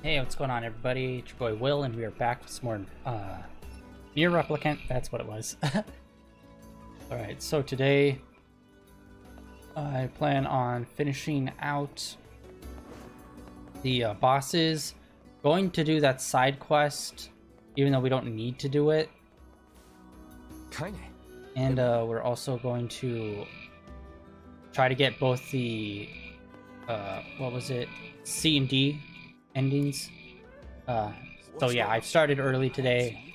Hey, what's going on, everybody? It's your boy Will, and we are back with some more NieR Replicant. That's what it was. Alright, so today I plan on finishing out the bosses. Going to do that side quest, even though we don't need to do it. Kinda. And we're also going to try to get both the, what was it? C and D endings. So yeah, I started early today.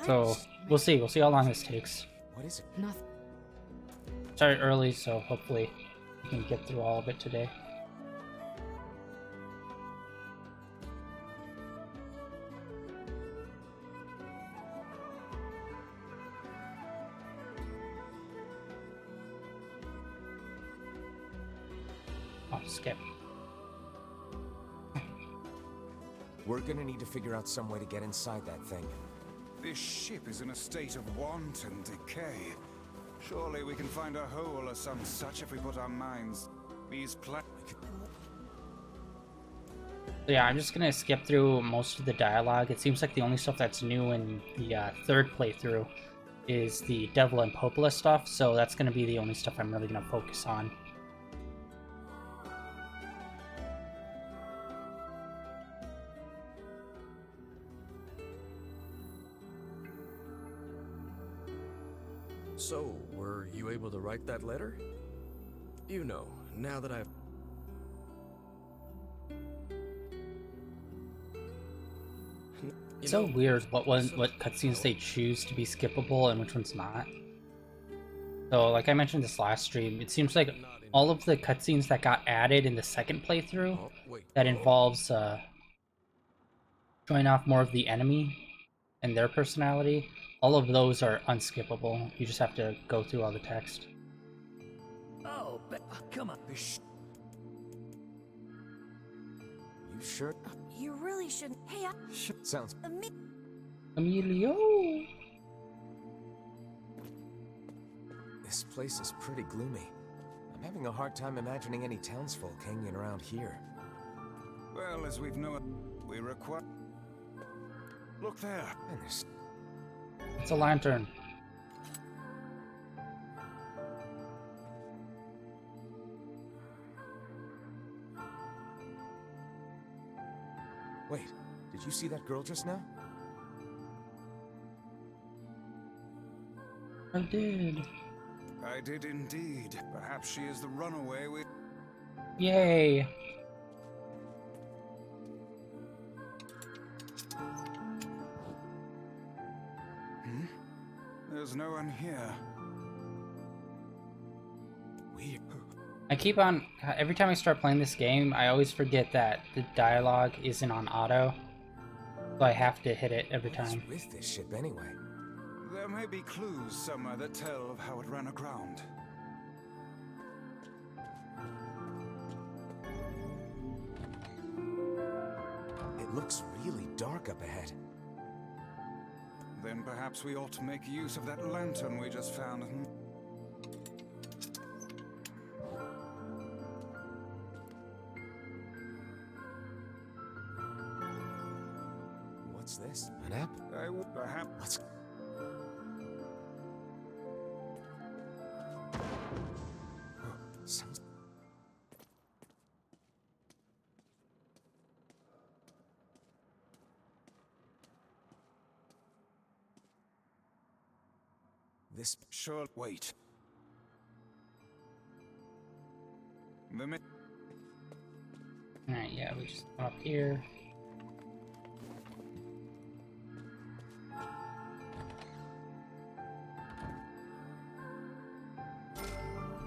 So we'll see how long this takes. What is it? Nothing. Started early, so hopefully we can get through all of it today. I'll skip. We're gonna need to figure out some way to get inside that thing. This ship is in a state of wanton decay. Surely we can find a hole or some such if we put our minds. So yeah, I'm just gonna skip through most of the dialogue. It seems like the only stuff that's new in the third playthrough is the Devil and Popola stuff, so that's gonna be the only stuff I'm really gonna focus on. So, were you able to write that letter? You know, now that I've... It's so weird what cutscenes they choose to be skippable and which ones not. So, like I mentioned this last stream, it seems like all of the cutscenes that got added in the second playthrough that involves showing off more of the enemy and their personality, all of those are unskippable. You just have to go through all the text. Oh, come on. You sure? You really shouldn't. Hey, Sounds... Emilio! This place is pretty gloomy. I'm having a hard time imagining any townsfolk hanging around here. Well, as we've known, we require... Look there. And there's... It's a lantern. Wait, did you see that girl just now? I did. I did indeed. Perhaps she is the runaway we... Yay! There's no one here. Weird. I keep on... Every time I start playing this game, I always forget that the dialogue isn't on auto. So I have to hit it every time. What's with this ship anyway? There may be clues somewhere that tell of how it ran aground. It looks really dark up ahead. Then perhaps we ought to make use of that lantern we just found. What's this? An app? I would perhaps... Let's... Sounds... This... Sure, wait. The Alright, yeah, we just come up here.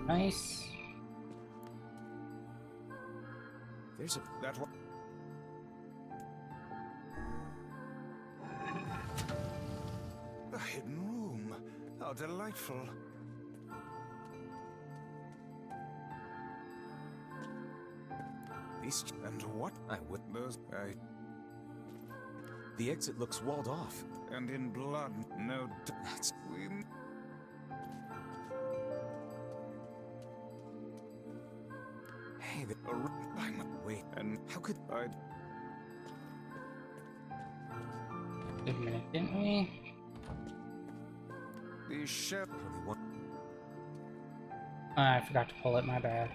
Nice. There's a... That one. A hidden room. How delightful. These... And what? I would... Those... The exit looks walled off. And in blood, no... That's... We... Hey, the... I'm... Wait, And how could I... Wait a minute, didn't we? The shell... only one? I forgot to pull it, my bad.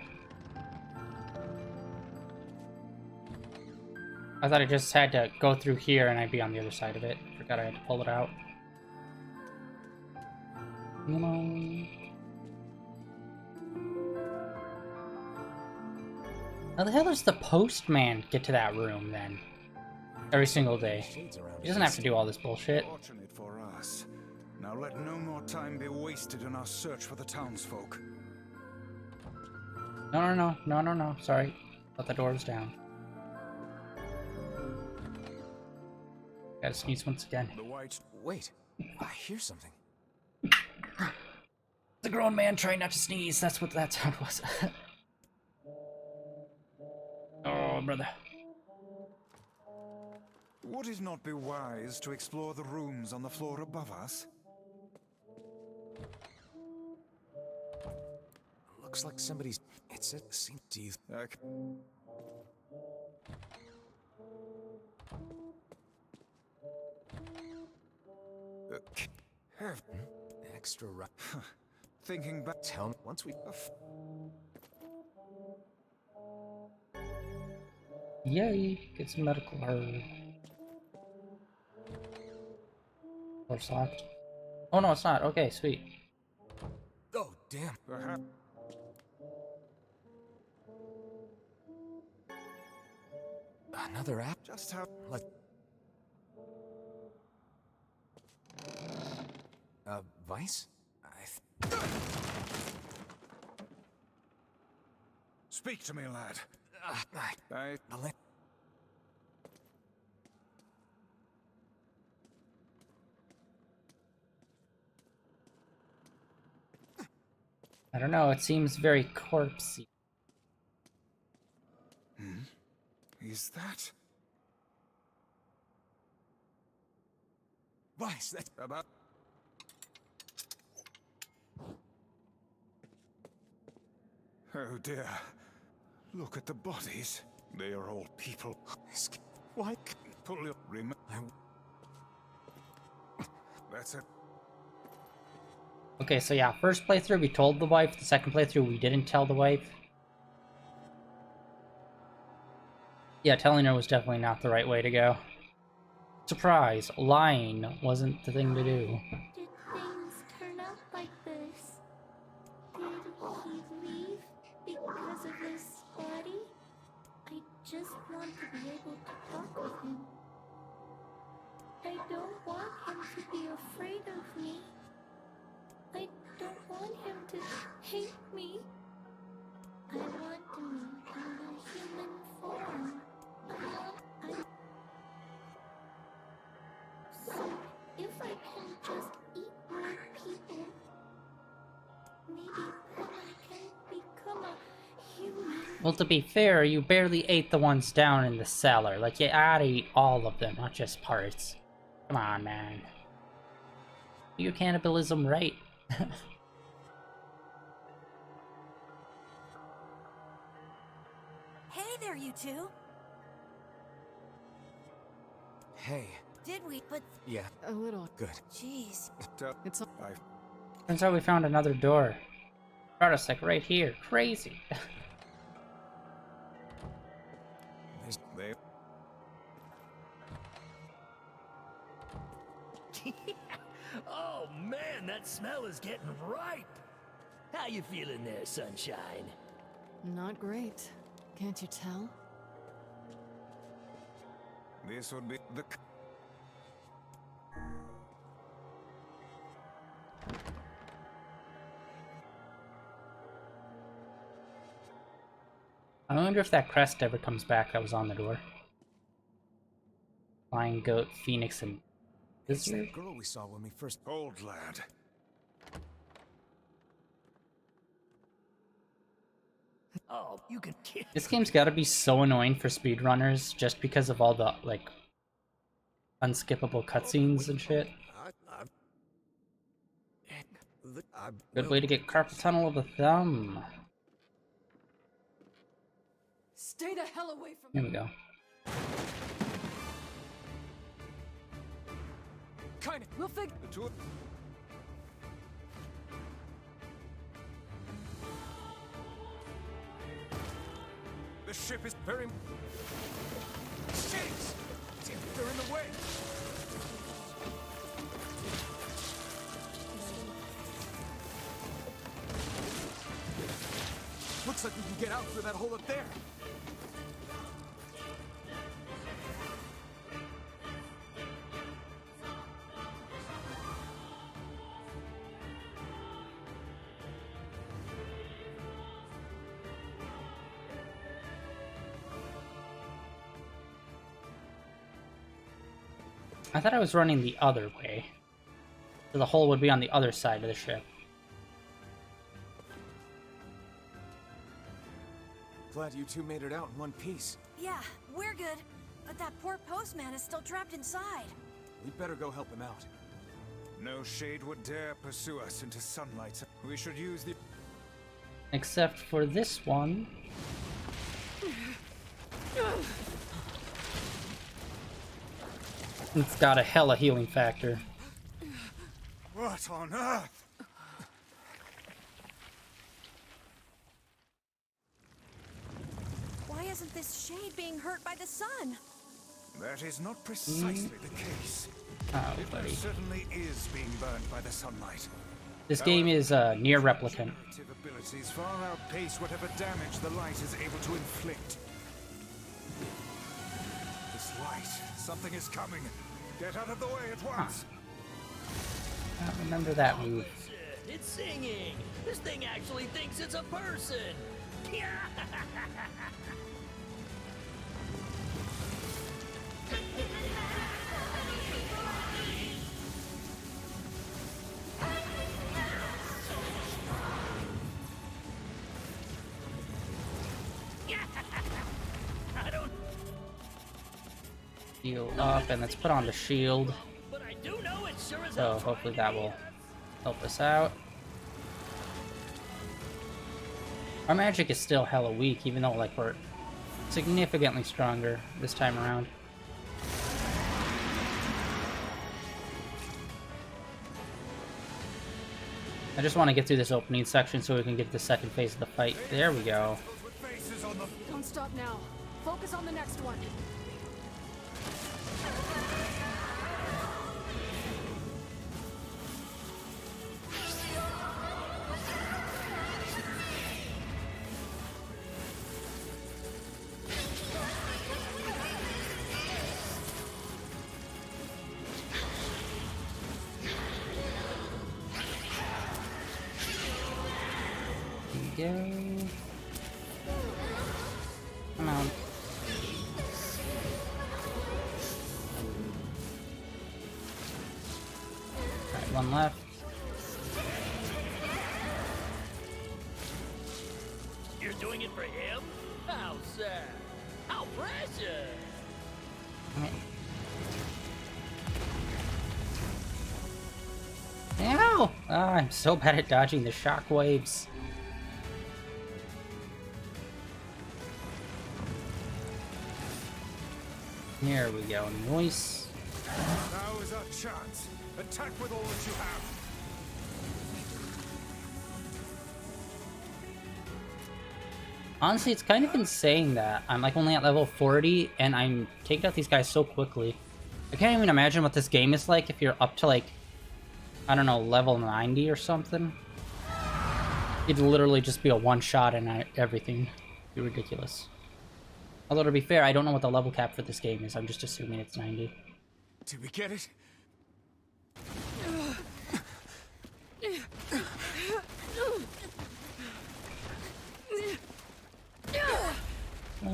I thought I just had to go through here and I'd be on the other side of it. Forgot I had to pull it out. Come on. How the hell does the postman get to that room then? Every single day. Shades around He doesn't have to do all this bullshit. Fortunate for us. Now let no more time be wasted in our search for the townsfolk. No. Sorry. Thought the door was down. Gotta sneeze once again. The white... Wait, I hear something. The grown man trying not to sneeze. That's what that sound was. Oh, brother. Would it not be wise to explore the rooms on the floor above us? Looks like somebody's... It's a scene. Do you... Extra rough. Thinking back... Tell me, once we... Yay! Get some medical herb. Or soft. Oh no, it's not. Okay, sweet. Oh, damn. Perhaps... Another app? Just how... Like... Vice? Speak to me, lad. I'll let... I don't know. It seems very corpsey. Is that... Vice, that's... about... Oh dear. Look at the bodies. They are all people. Why? Pull your... That's it. Okay, so yeah, first playthrough we told the wife, the second playthrough we didn't tell the wife. Yeah, telling her was definitely not the right way to go. Surprise, lying wasn't the thing to do. Did things turn out like this? Did he leave because of this body? I just want to be able to talk with him. I don't want him to be afraid of me. I don't want him to hate me. I want to meet him in a human form. So, if I can just eat more people, maybe then I can become a human. Well, to be fair, you barely ate the ones down in the cellar. Like, you had to eat all of them, not just parts. Come on, man. Do your cannibalism right. Hey there, you two. Hey. Did we? But Yeah, A little. good. jeez. It's a Turns out we found another door. Brought us like right here. Crazy. They... Oh man, that smell is getting ripe. How you feeling there, sunshine? not great. Can't you tell? This would be the... I wonder if that crest ever comes back that was on the door. Flying goat, phoenix, and It's lizard. that girl we saw when we first... Old lad. Oh, you can kill. This game's gotta be so annoying for speedrunners just because of all the, like, unskippable cutscenes and shit. Good way to get carpal tunnel of the thumb. Stay the hell away from Here we go. Kind of. We'll figure. The two. The ship is very... Shit! Damn it, they're in the way! Looks like we can get out through that hole up there. I thought I was running the other way. So the hole would be on the other side of the ship. Glad you two made it out in one piece. Yeah, we're good. But that poor postman is still trapped inside. We'd better go help him out. No shade would dare pursue us into sunlight. We should use the... Except for this one. It's got a hella healing factor. What on earth? Why isn't this shade being hurt by the sun? That is not precisely the case. Oh, It buddy. most certainly is being burned by the sunlight. This game is NieR Replicant. Regenerative abilities far outpace whatever damage the light is able to inflict. This light, something is coming. Get out of the way at once. I don't remember that move. It's singing. This thing actually thinks it's a person. I don't. Heal up, and let's put on the shield. But I do know it sure as So hell hopefully trying that to will get us. help us out. Our magic is still hella weak, even though like we're significantly stronger this time around. I just want to get through this opening section so we can get to the second phase of the fight. There we go. Those with faces on the... Don't stop now. Focus on the next one. There we go. Come on. Alright, one left. You're doing it for him? How sad. How precious. Ow! Ah, I'm so bad at dodging the shockwaves. Here we go. Nice. Now is our chance. Attack with all that you have. Honestly, it's kind of insane that I'm like only at level 40 and I'm taking out these guys so quickly. I can't even imagine what this game is like if you're up to like, I don't know, level 90 or something. It'd literally just be a one-shot and everything. It'd be ridiculous. Although to be fair, I don't know what the level cap for this game is. I'm just assuming it's 90. Did we get it?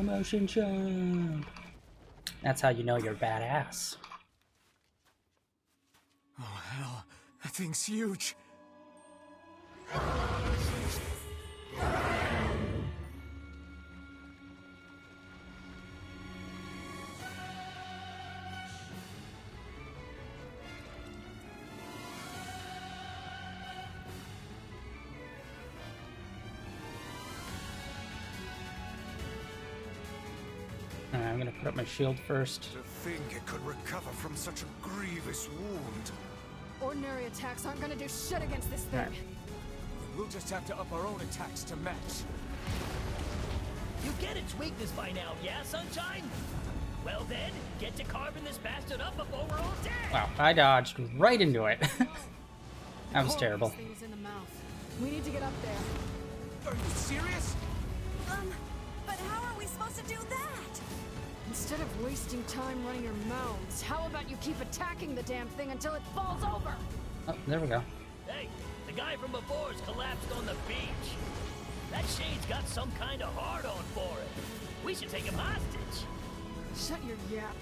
Motion jump. That's how you know you're badass. Oh, hell. That thing's huge. I'm gonna put up my shield first. To think it could recover from such a grievous wound. Ordinary attacks aren't gonna do shit against this thing. Alright. We'll just have to up our own attacks to match. You get its weakness by now, yeah, Sunshine? Well then, get to carving this bastard up before we're all dead! Wow, I dodged right into it. That was Core terrible. This thing is in the mouth. We need to get up there. Are you serious? But how are we supposed to do that? Instead of wasting time running your mouths, how about you keep attacking the damn thing until it falls over? Oh, there we go. Hey, the guy from before's collapsed on the beach. That shade's got some kind of hard-on for it. We should take him hostage. Shut your yap.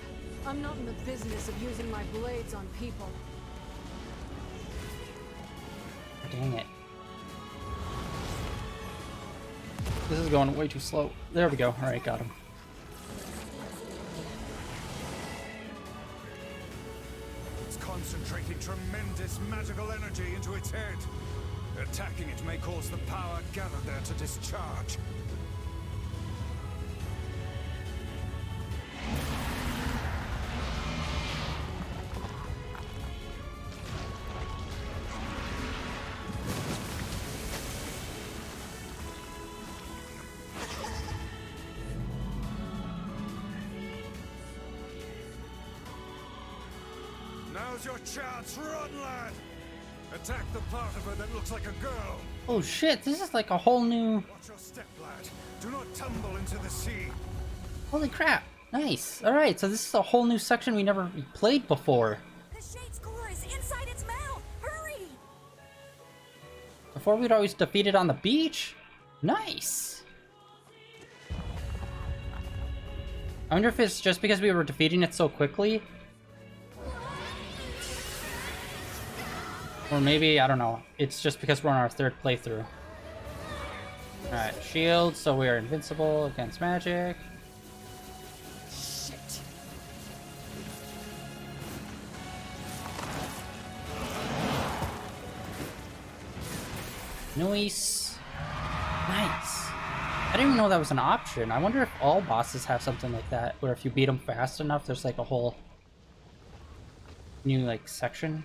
I'm not in the business of using my blades on people. Dang it. This is going way too slow. There we go. Alright, got him. It's concentrating tremendous magical energy into its head. Attacking it may cause the power gathered there to discharge. Now's your chance, run, lad! Attack the part of her that looks like a girl. Oh shit, this is like a whole new... Watch your step, lad. Do not tumble into the sea. Holy crap. Nice. Alright, so this is a whole new section we never played before. The shade's core is inside its mouth. Hurry! Before we'd always defeat it on the beach? Nice. I wonder if it's just because we were defeating it so quickly. Or maybe, I don't know, it's just because we're on our third playthrough. Alright, shield, so we are invincible against magic. Shit. Nice. Nice. I didn't even know that was an option. I wonder if all bosses have something like that, where if you beat them fast enough, there's like a whole new like section.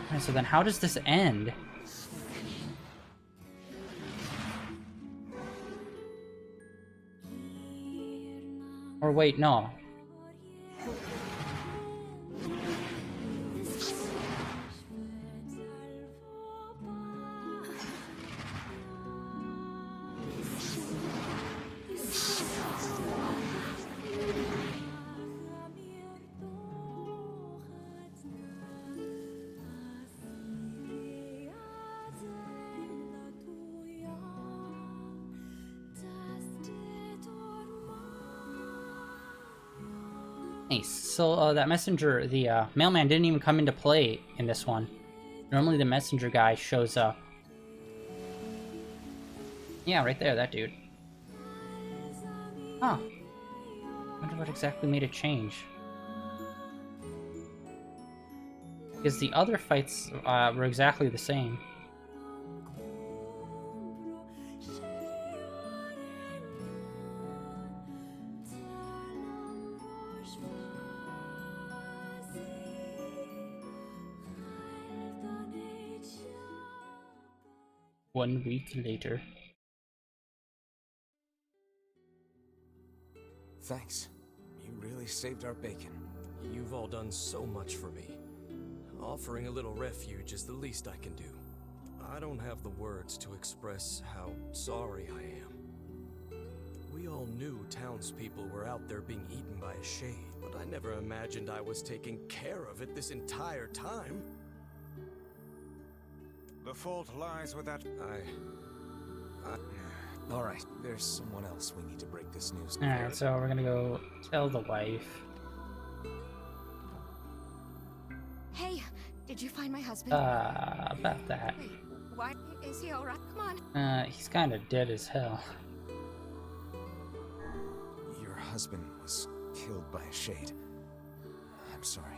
Alright, so then how does this end? Or wait, no. Nice. So that messenger, the mailman didn't even come into play in this one. Normally the messenger guy shows up. Yeah, right there, that dude. Huh. Wonder what exactly made it change. Because the other fights were exactly the same. One week later. Thanks. You really saved our bacon. You've all done so much for me. Offering a little refuge is the least I can do. I don't have the words to express how sorry I am. We all knew townspeople were out there being eaten by a shade, but I never imagined I was taking care of it this entire time. The fault lies with that. All right, there's someone else we need to break this news to. Alright, so we're gonna go tell the wife. Hey, did you find my husband? About that. Wait, what? Is he alright? Come on. He's kinda dead as hell. Your husband was killed by a shade. I'm sorry.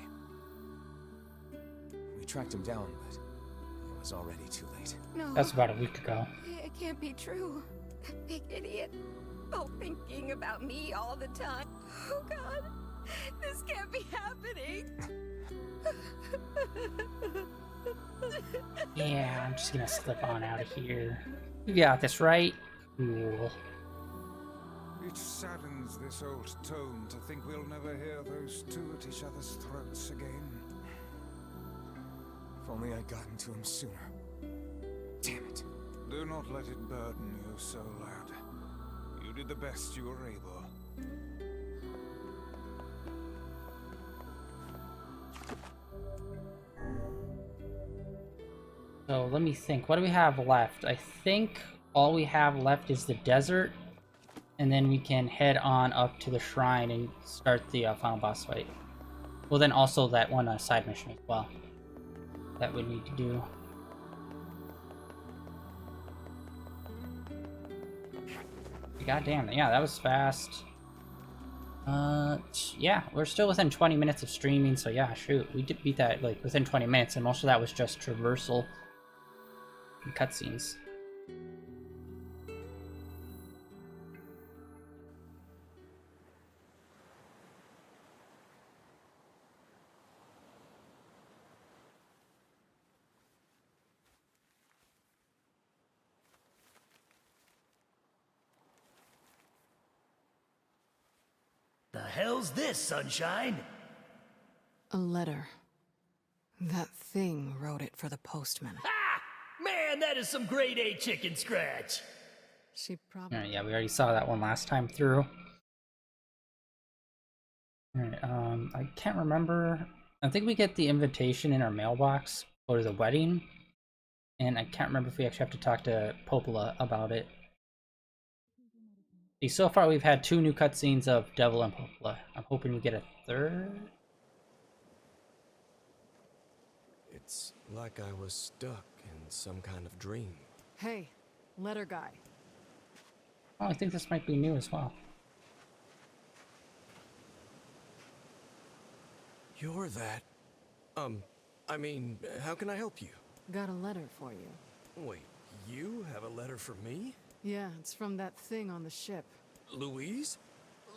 We tracked him down, but it was already too late. No. That's about a week ago. It can't be true. That big idiot thinking about me all the time. Oh God, this can't be happening. Yeah, I'm just gonna slip on out of here. You got this, right? Cool. It saddens this old tome to think we'll never hear those two at each other's throats again. If only I'd gotten to him sooner. Damn it. Do not let it burden you so, lad. You did the best you were able. So let me think. What do we have left? I think all we have left is the desert, and then we can head on up to the shrine and start the final boss fight. Well, then also that one side mission as well that we need to do. God damn, yeah, that was fast. Yeah, we're still within 20 minutes of streaming, so yeah, shoot, we did beat that like within 20 minutes, and most of that was just traversal and cutscenes. The hell's this, Sunshine? A letter. That thing wrote it for the postman. Ha! Man, that is some grade A chicken scratch. She probably... Yeah, we already saw that one last time through. Alright, I can't remember. I think we get the invitation in our mailbox for the wedding, and I can't remember if we actually have to talk to Popola about it. See, so far we've had 2 new cutscenes of Devil and Popola. I'm hoping we get a third. It's like I was stuck in some kind of dream. Hey, letter guy. Oh, I think this might be new as well. You're that... I mean, how can I help you? Got a letter for you. Wait, you have a letter for me? Yeah, it's from that thing on the ship. Louise?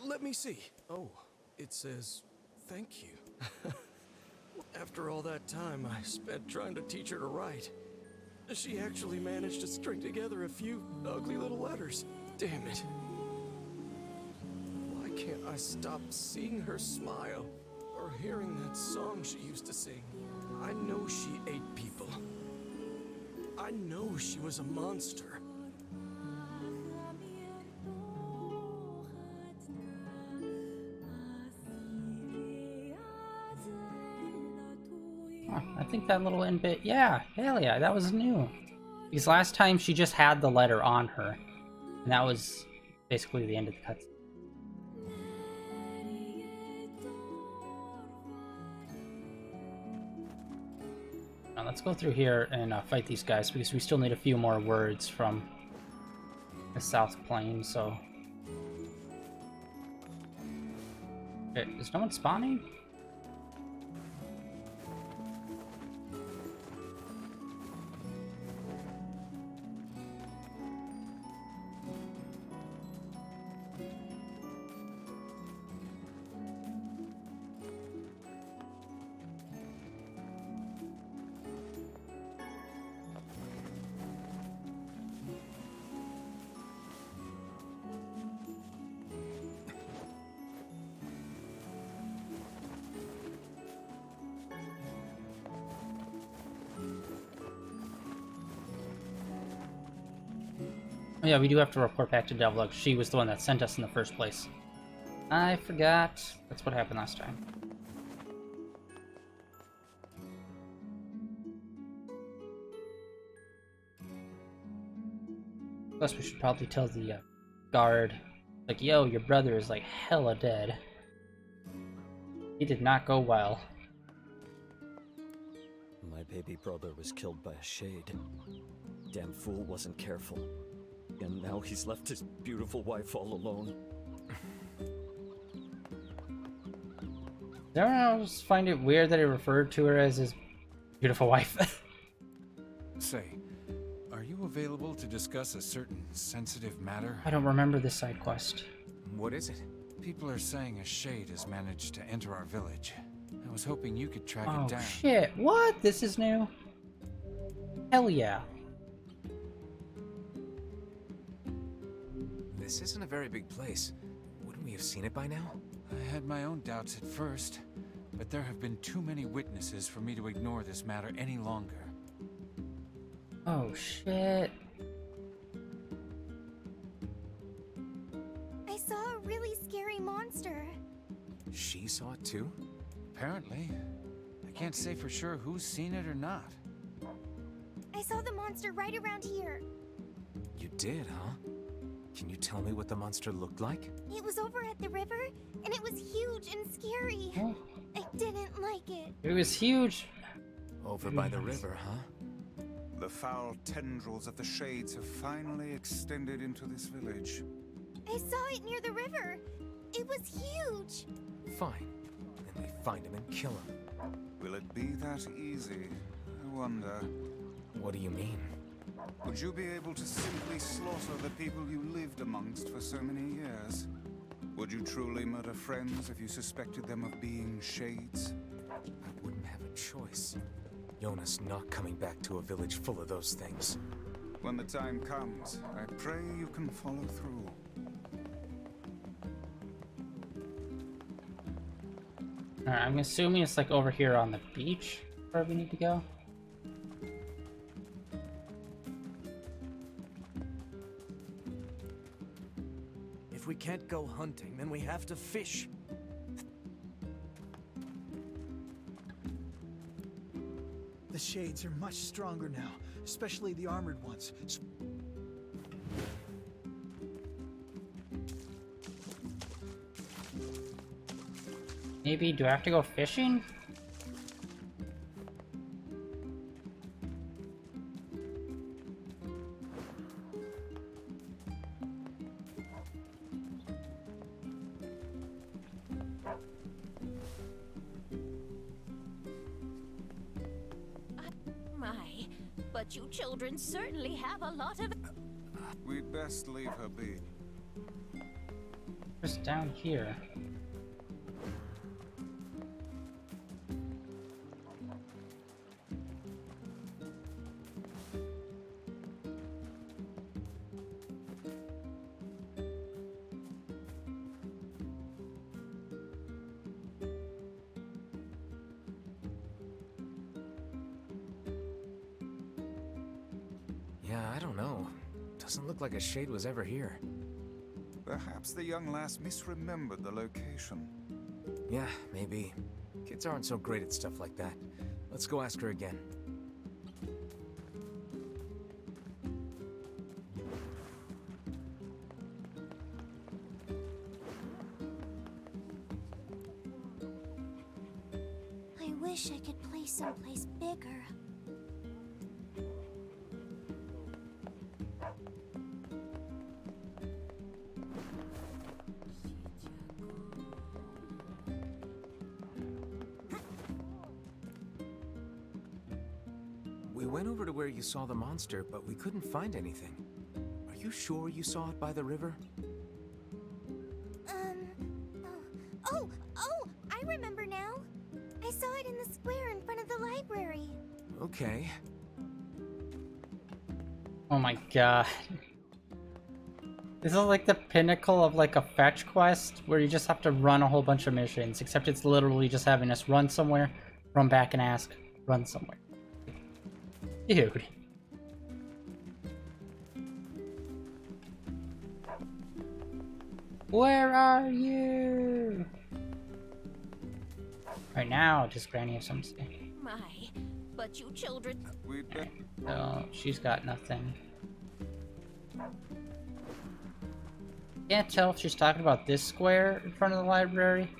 Let me see. Oh, it says, thank you. After all that time I spent trying to teach her to write, she actually managed to string together a few ugly little letters. Damn it. Why can't I stop seeing her smile or hearing that song she used to sing? I know she ate people. I know she was a monster. Oh, I think that little end bit, yeah, hell yeah, that was new. Because last time she just had the letter on her, and that was basically the end of the cutscene. Now let's go through here and fight these guys, because we still need a few more words from the South Plain, so... Okay, is no one spawning? Oh yeah, we do have to report back to Devlug. She was the one that sent us in the first place. I forgot. That's what happened last time. Plus, we should probably tell the guard, like, yo, your brother is like hella dead. He did not go well. My baby brother was killed by a shade. Damn fool wasn't careful. And now he's left his beautiful wife all alone. Don't I just find it weird that he referred to her as his beautiful wife? Say, are you available to discuss a certain sensitive matter? I don't remember this side quest. What is it? People are saying a shade has managed to enter our village. I was hoping you could track Oh it down. shit, what? This is new? Hell yeah. This isn't a very big place. Wouldn't we have seen it by now? I had my own doubts at first, but there have been too many witnesses for me to ignore this matter any longer. Oh shit. I saw a really scary monster. She saw it too? Apparently. I can't say for sure who's seen it or not. I saw the monster right around here. You did, huh? Can you tell me what the monster looked like? It was over at the river, and it was huge and scary. Oh. I didn't like it. It was huge. Over by the river, huh? The foul tendrils of the shades have finally extended into this village. I saw it near the river. It was huge. Fine. Then we find him and kill him. Will it be that easy? I wonder. What do you mean? Would you be able to simply slaughter the people you lived amongst for so many years? Would you truly murder friends if you suspected them of being shades? I wouldn't have a choice. Jonas not coming back to a village full of those things. When the time comes, I pray you can follow through. Alright, I'm assuming it's like over here on the beach where we need to go. If we can't go hunting, then we have to fish. The shades are much stronger now, especially the armored ones. Maybe, do I have to go fishing? My, but you children certainly have a lot of... We'd best leave her be. Just down here. Yeah, I don't know. Doesn't look like a shade was ever here. Perhaps the young lass misremembered the location. Yeah, maybe. Kids aren't so great at stuff like that. Let's go ask her again. I wish I could play someplace bigger. We went over to where you saw the monster, but we couldn't find anything. Are you sure you saw it by the river? Oh, I remember now. I saw it in the square in front of the library. Okay. Oh my god. This is like the pinnacle of like a fetch quest where you just have to run a whole bunch of missions, except it's literally just having us run somewhere, run back and ask, run somewhere. Dude. Where are you? Right now, just Granny have something to say. My, but you children... We'd best... Oh, she's got nothing. Can't tell if she's talking about this square in front of the library,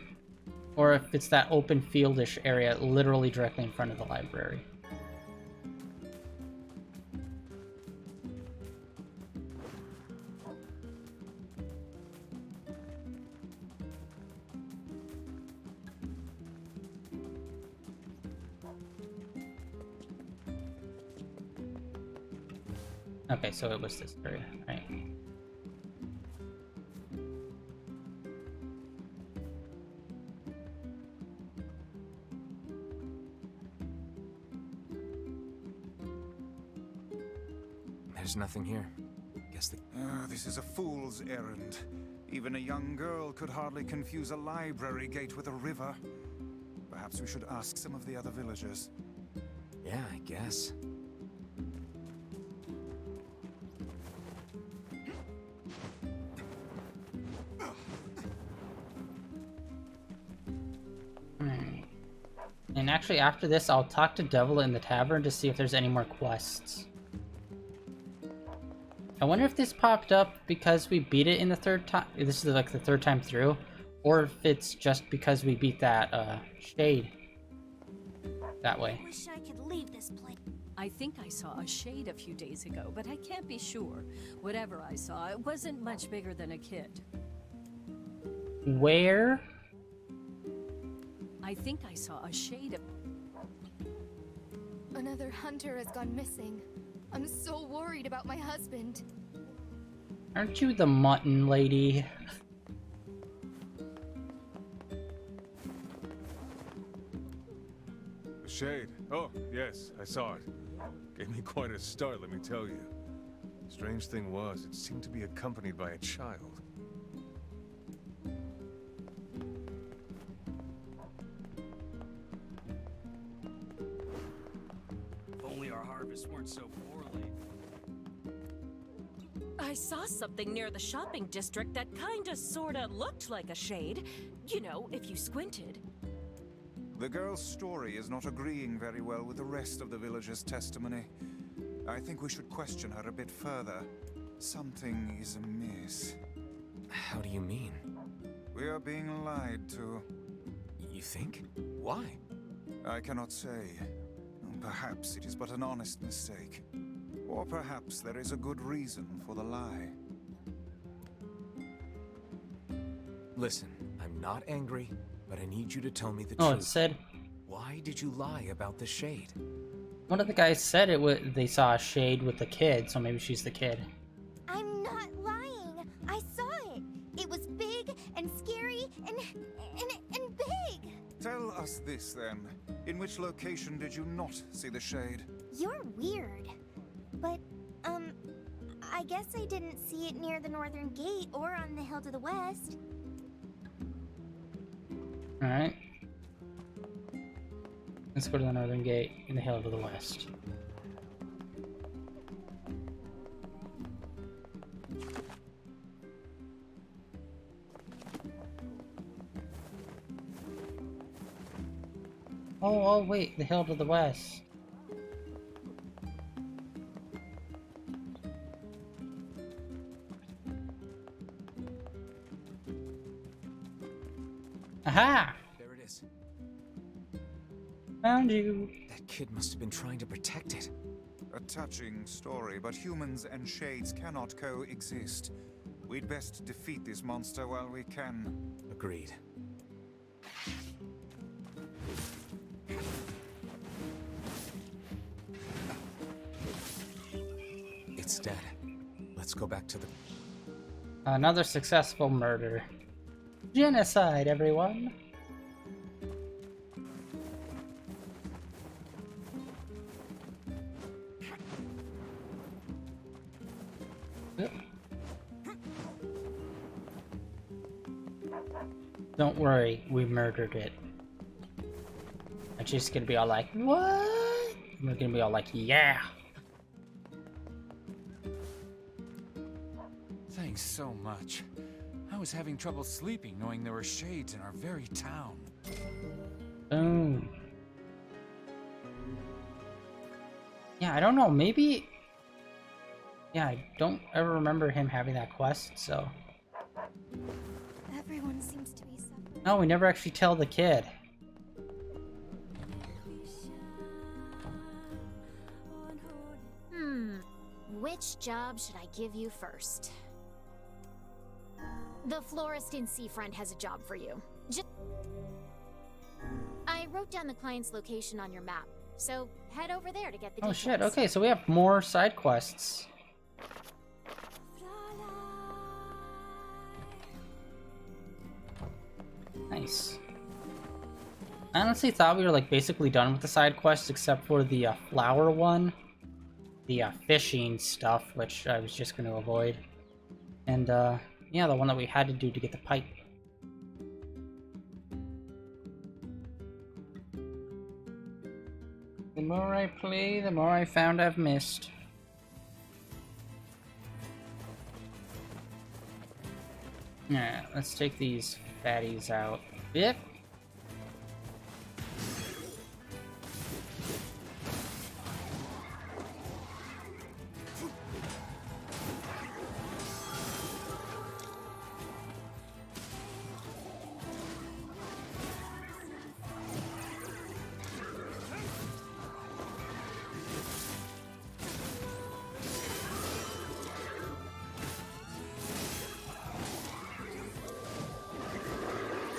or if it's that open fieldish area literally directly in front of the library. Okay, so it was this area, right? There's nothing here. Guess the... This is a fool's errand. Even a young girl could hardly confuse a library gate with a river. Perhaps we should ask some of the other villagers. Yeah, I guess. And actually, after this, I'll talk to Devil in the tavern to see if there's any more quests. I wonder if this popped up because we beat it in the third time. This is like the third time through, or if it's just because we beat that shade that way. I wish I could leave this place. I think I saw a shade a few days ago, but I can't be sure. Whatever I saw, it wasn't much bigger than a kid. Where? I think I saw a shade of... Another hunter has gone missing. I'm so worried about my husband. Aren't you the mutton lady? The shade. Oh, yes, I saw it. Gave me quite a start, let me tell you. Strange thing was, it seemed to be accompanied by a child. If only our harvests weren't so poorly. I saw something near the shopping district that kinda sorta looked like a shade. You know, if you squinted. The girl's story is not agreeing very well with the rest of the villagers' testimony. I think we should question her a bit further. Something is amiss. How do you mean? We are being lied to. You think? Why? I cannot say. Perhaps it is but an honest mistake. Or perhaps there is a good reason for the lie. Listen, I'm not angry, but I need you to tell me the Oh, truth. it said... Why did you lie about the shade? One of the guys said they saw a shade with the kid, so maybe she's the kid. I'm not lying. I saw it. It was big and scary and big. Tell us this then. In which location did you not see the shade? You're weird. But, I guess I didn't see it near the northern gate or on the hill to the west. Alright. Let's go to the northern gate in the hill to the west. Oh, wait, the hill to the west. Aha! There it is. Found you. That kid must have been trying to protect it. A touching story, but humans and shades cannot coexist. We'd best defeat this monster while we can. Agreed. It's dead. Let's go back to the... Another successful murder. Genocide, everyone. Don't worry, we murdered it. And she's gonna be all like, what? And we're gonna be all like, yeah. Thanks so much. I was having trouble sleeping knowing there were shades in our very town. Boom. Yeah, I don't know, maybe... Yeah, I don't ever remember him having that quest, so... Everyone seems to be suffering. No, we never actually tell the kid. Which job should I give you first? The florist in Seafront has a job for you. I wrote down the client's location on your map, so head over there to get the details. Oh shit, okay, so we have more side quests. Nice. I honestly thought we were like basically done with the side quests except for the flower one. the fishing stuff, which I was just going to avoid. And yeah, the one that we had to do to get the pipe. The more I play, the more I found I've missed. Alright, let's take these fatties out. Yep.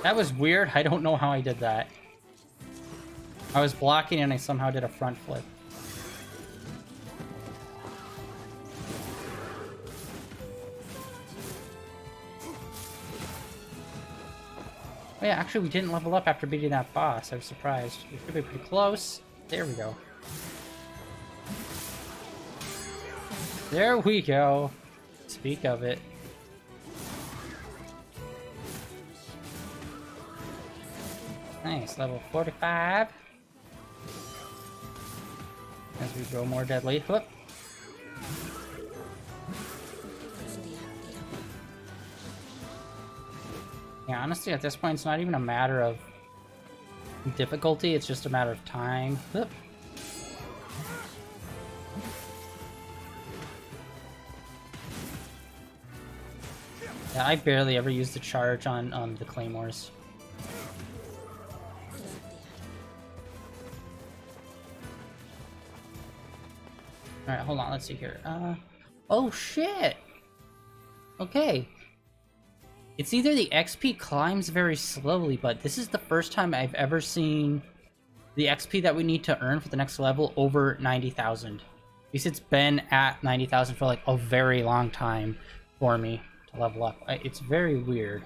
That was weird. I don't know how I did that. I was blocking and I somehow did a front flip. Oh yeah, actually we didn't level up after beating that boss. I was surprised. We should be pretty close. There we go. There we go. Speak of it. Nice, level 45. As we grow more deadly. Whoop. Yeah, honestly, at this point, it's not even a matter of difficulty, it's just a matter of time. Whoop. Yeah, I barely ever use the charge on the claymores. Alright, hold on, let's see here. Oh shit! Okay. It's either the XP climbs very slowly, but this is the first time I've ever seen the XP that we need to earn for the next level over 90,000. At least it's been at 90,000 for like a very long time for me to level up. It's very weird.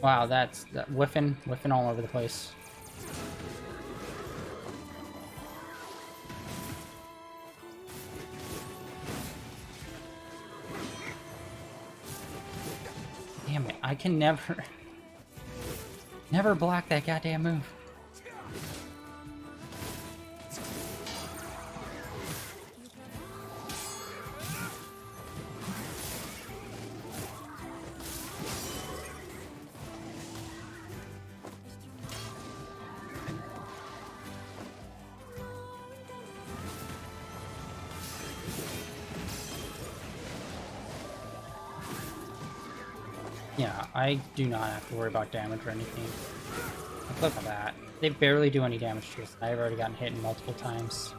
Wow, that's whiffing all over the place. Damn it, I can never block that goddamn move. Yeah, I do not have to worry about damage or anything. Look at that. They barely do any damage to us. I've already gotten hit multiple times.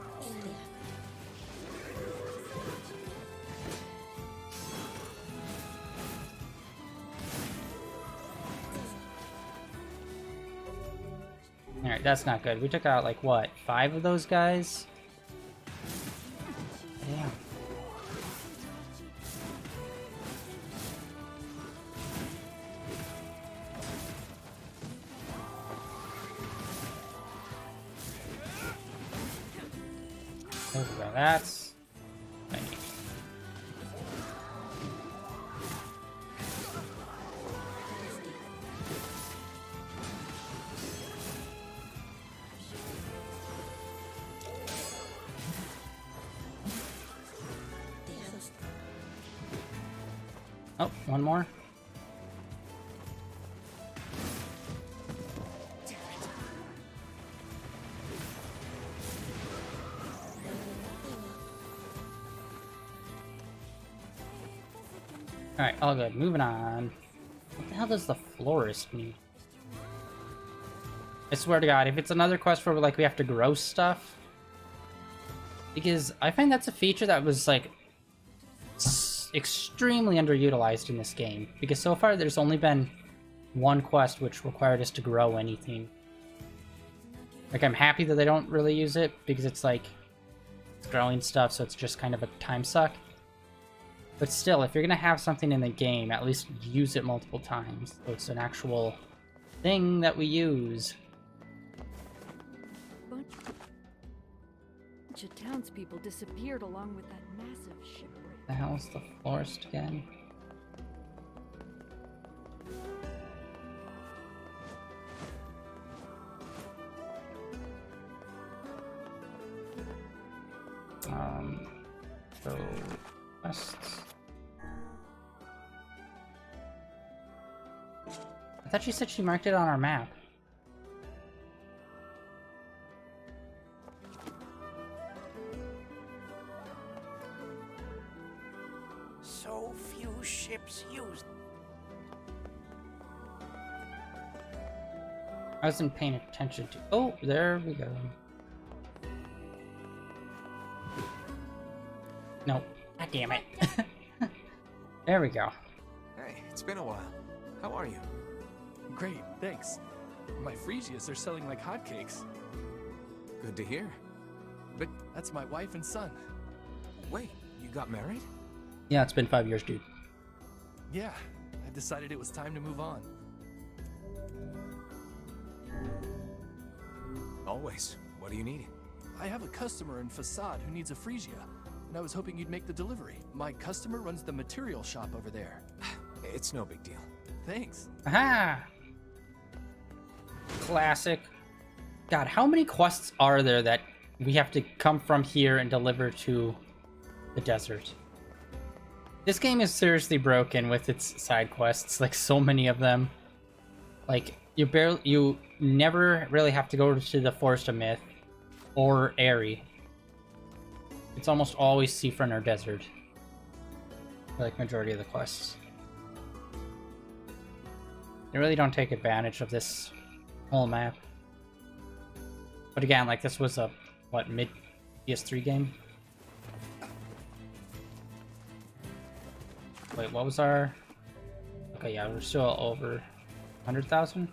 Alright, that's not good. We took out, like, what, 5 of those guys? Damn. There we go, that's... Thank you. Oh, one more. Alright, all good. Moving on. What the hell does the florist need? I swear to God, if it's another quest where like we have to grow stuff, because I find that's a feature that was like extremely underutilized in this game. Because so far there's only been one quest which required us to grow anything. Like I'm happy that they don't really use it because it's like it's growing stuff, so it's just kind of a time suck. But still, if you're gonna have something in the game, at least use it multiple times. So it's an actual thing that we use. Bunch of townspeople disappeared along with that massive shipwreck. The hell's the florist again? So quests. I thought she said she marked it on our map. So few ships use. I wasn't paying attention to. Oh, there we go. Nope. God damn it. There we go. Hey, it's been a while. How are you? Great, thanks. My Fresias are selling like hotcakes. Good to hear. But that's my wife and son. Wait, you got married? Yeah, it's been 5 years, dude. Yeah, I decided it was time to move on. Always. What do you need? I have a customer in Facade who needs a Fresia, and I was hoping you'd make the delivery. My customer runs the material shop over there. It's no big deal. Thanks. Aha! Classic. God, how many quests are there that we have to come from here and deliver to the desert? This game is seriously broken with its side quests, like so many of them. Like, you never really have to go to the Forest of Myth or Airy. It's almost always Seafront or Desert. Like majority of the quests. They really don't take advantage of this whole map. But again, like this was a, what, mid PS3 game? Wait, what was our... Okay, yeah, we're still over 100,000.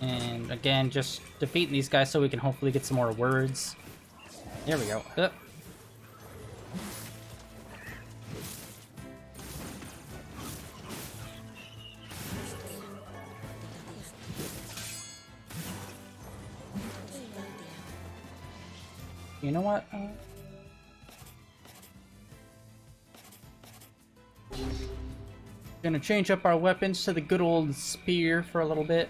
And again, just defeating these guys so we can hopefully get some more words. There we go. You know what? Gonna change up our weapons to the good old spear for a little bit.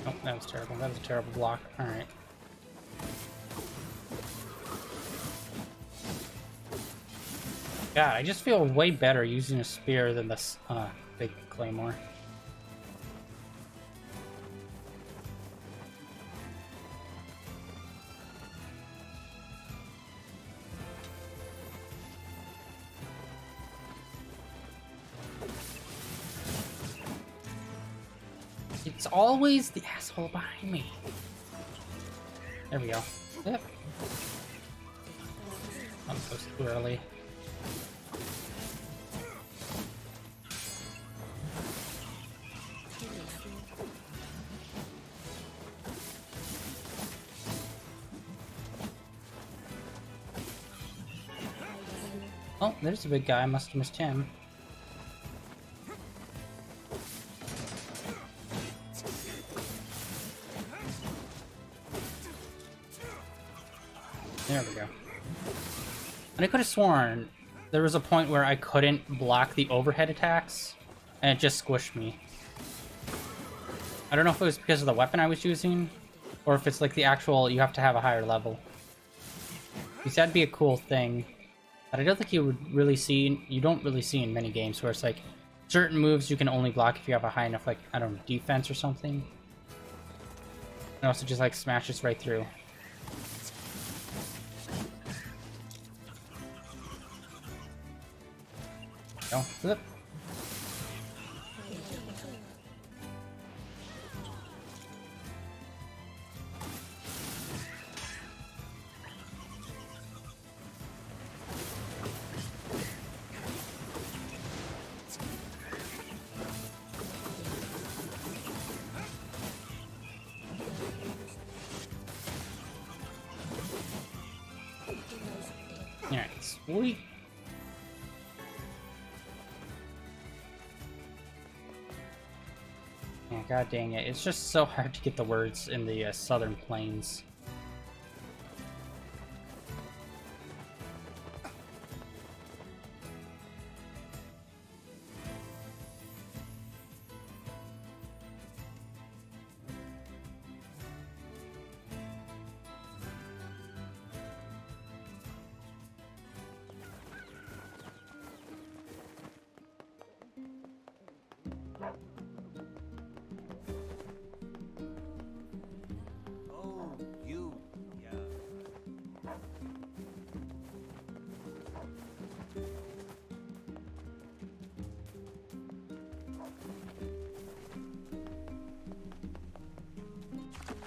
Oh, that was terrible. That was a terrible block. Alright. God, I just feel way better using a spear than this big claymore. It's always the asshole behind me. There we go. Yep. I'm so too early. Oh, there's a big guy. I must have missed him. There we go. And I could have sworn there was a point where I couldn't block the overhead attacks, and it just squished me. I don't know if it was because of the weapon I was using, or if it's like the actual, you have to have a higher level. Because that'd be a cool thing. But I don't think you would really see, you don't really see in many games where it's like, certain moves you can only block if you have a high enough, like, I don't know, defense or something. And also just like smashes right through. Go. Flip. Alright, sweet. Yeah, god dang it. It's just so hard to get the words in the southern plains.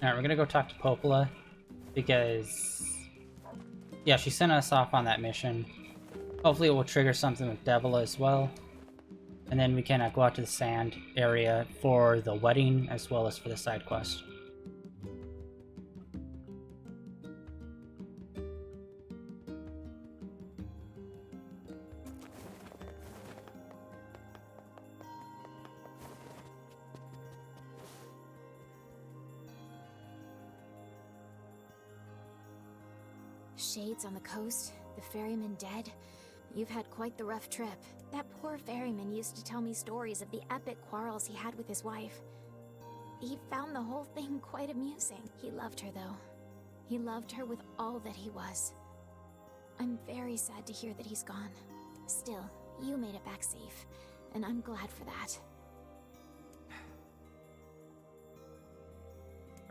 Alright, we're gonna go talk to Popola, because... yeah, she sent us off on that mission. Hopefully it will trigger something with Devil as well. And then we can go out to the sand area for the wedding, as well as for the side quest. Shades on the coast, the ferryman dead. You've had quite the rough trip. That poor ferryman used to tell me stories of the epic quarrels he had with his wife. He found the whole thing quite amusing. He loved her, though. He loved her with all that he was. I'm very sad to hear that he's gone. Still, you made it back safe, and I'm glad for that.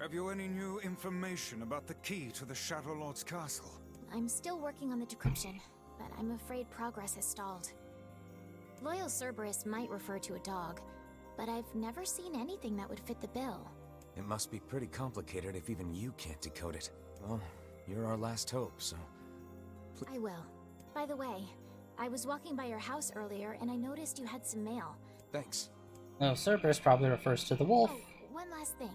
Have you any new information about the key to the Shadow Lord's castle? I'm still working on the decryption, but I'm afraid progress has stalled. Loyal Cerberus might refer to a dog, but I've never seen anything that would fit the bill. It must be pretty complicated if even you can't decode it. Well, you're our last hope, so... I will. By the way, I was walking by your house earlier and I noticed you had some mail. Thanks. Well, Cerberus probably refers to the wolf. Oh, one last thing.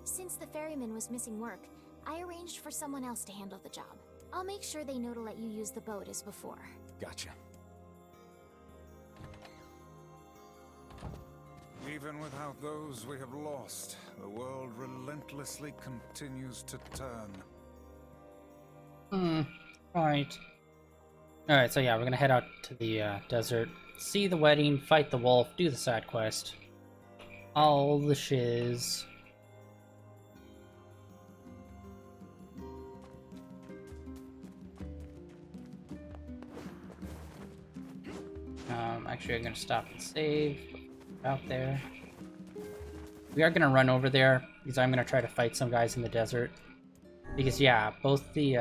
Since the ferryman was missing work, I arranged for someone else to handle the job. I'll make sure they know to let you use the boat as before. Gotcha. Even without those we have lost, the world relentlessly continues to turn. Right. Alright, so yeah, we're gonna head out to the desert, see the wedding, fight the wolf, do the side quest. All the shiz. Actually, I'm gonna stop and save out there. We are gonna run over there because I'm gonna try to fight some guys in the desert. Because yeah, both the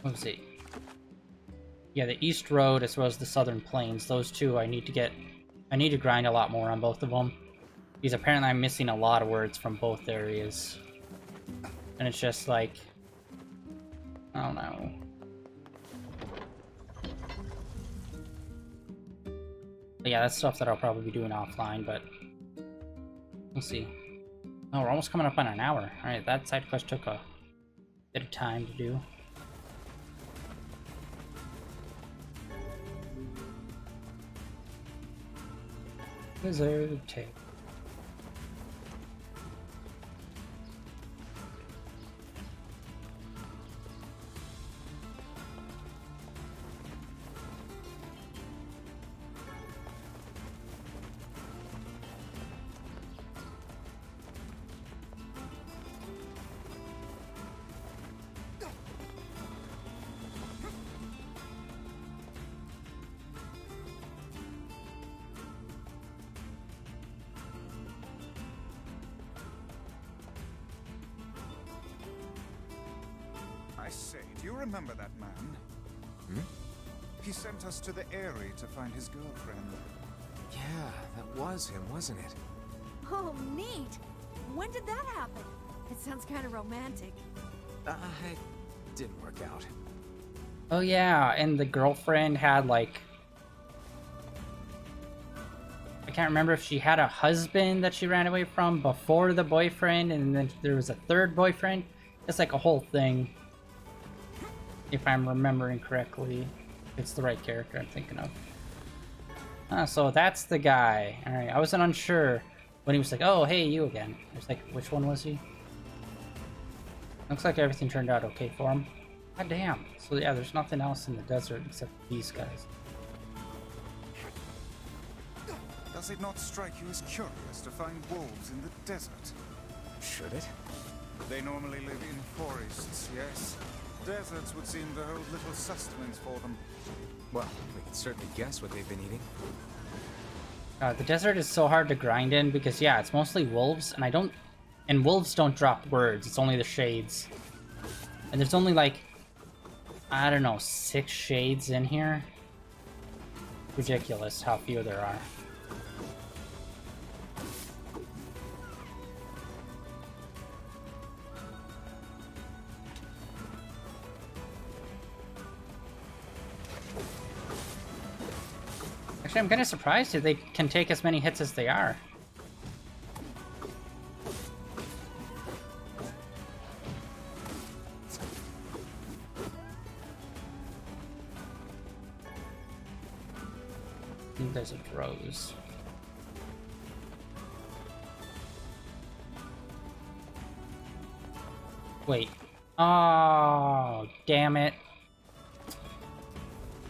what was it? Yeah, the East Road as well as the Southern Plains. Those two I need to grind a lot more on both of them. Because apparently I'm missing a lot of words from both areas. And it's just like, I don't know. But yeah, that's stuff that I'll probably be doing offline, but we'll see. Oh, we're almost coming up on an hour. Alright, that side quest took a bit of time to do. Wizard tape. I say, do you remember that man? Hmm? He sent us to the Eyrie to find his girlfriend. Yeah, that was him, wasn't it? Oh, neat! When did that happen? It sounds kind of romantic. It didn't work out. Oh yeah, and the girlfriend had like... I can't remember if she had a husband that she ran away from before the boyfriend, and then there was a third boyfriend. It's like a whole thing. if I'm remembering correctly. It's the right character I'm thinking of. So that's the guy. Alright, I wasn't unsure when he was like, oh, hey, you again. I was like, which one was he? Looks like everything turned out okay for him. God damn. So yeah, there's nothing else in the desert except these guys. Does it not strike you as curious to find wolves in the desert? Should it? They normally live in forests, yes. Deserts would seem to hold little sustenance for them. Well, we can certainly guess what they've been eating. The desert is so hard to grind in because, yeah, it's mostly wolves, and wolves don't drop words, it's only the shades. And there's only, like, I don't know, 6 shades in here. Ridiculous how few there are. Actually, I'm kind of surprised that they can take as many hits as they are. I think there's a rose. Wait. Oh, damn it.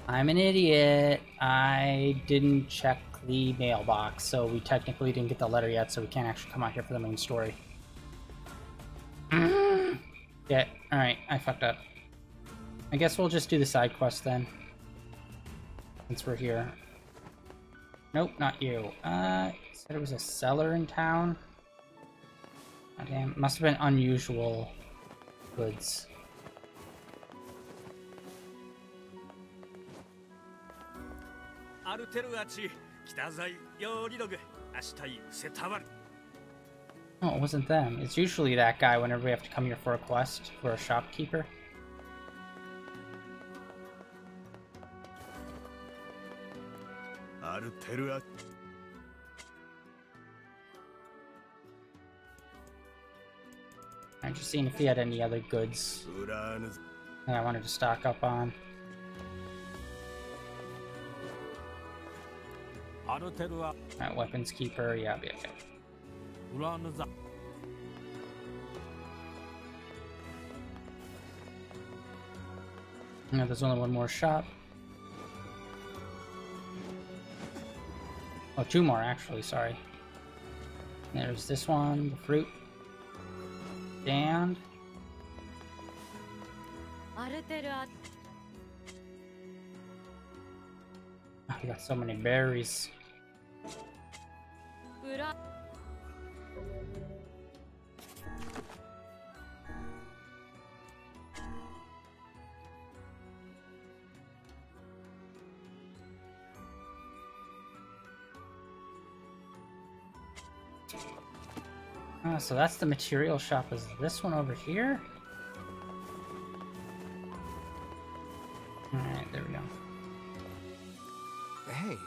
I'm an idiot. I didn't check the mailbox, so we technically didn't get the letter yet, so we can't actually come out here for the main story. Yeah, alright, I fucked up. I guess we'll just do the side quest then. Since we're here. Nope, not you. Said it was a cellar in town. God damn, must have been unusual goods. Oh, it wasn't them. It's usually that guy whenever we have to come here for a quest for a shopkeeper. I'm just seeing if he had any other goods that I wanted to stock up on. Alright, weapons keeper, yeah, be okay. Yeah, there's only one more shop. Oh, 2 more actually, sorry. There's this one, the fruit. And oh, we got so many berries. So that's the material shop. Is this one over here? Alright, there we go. Hey.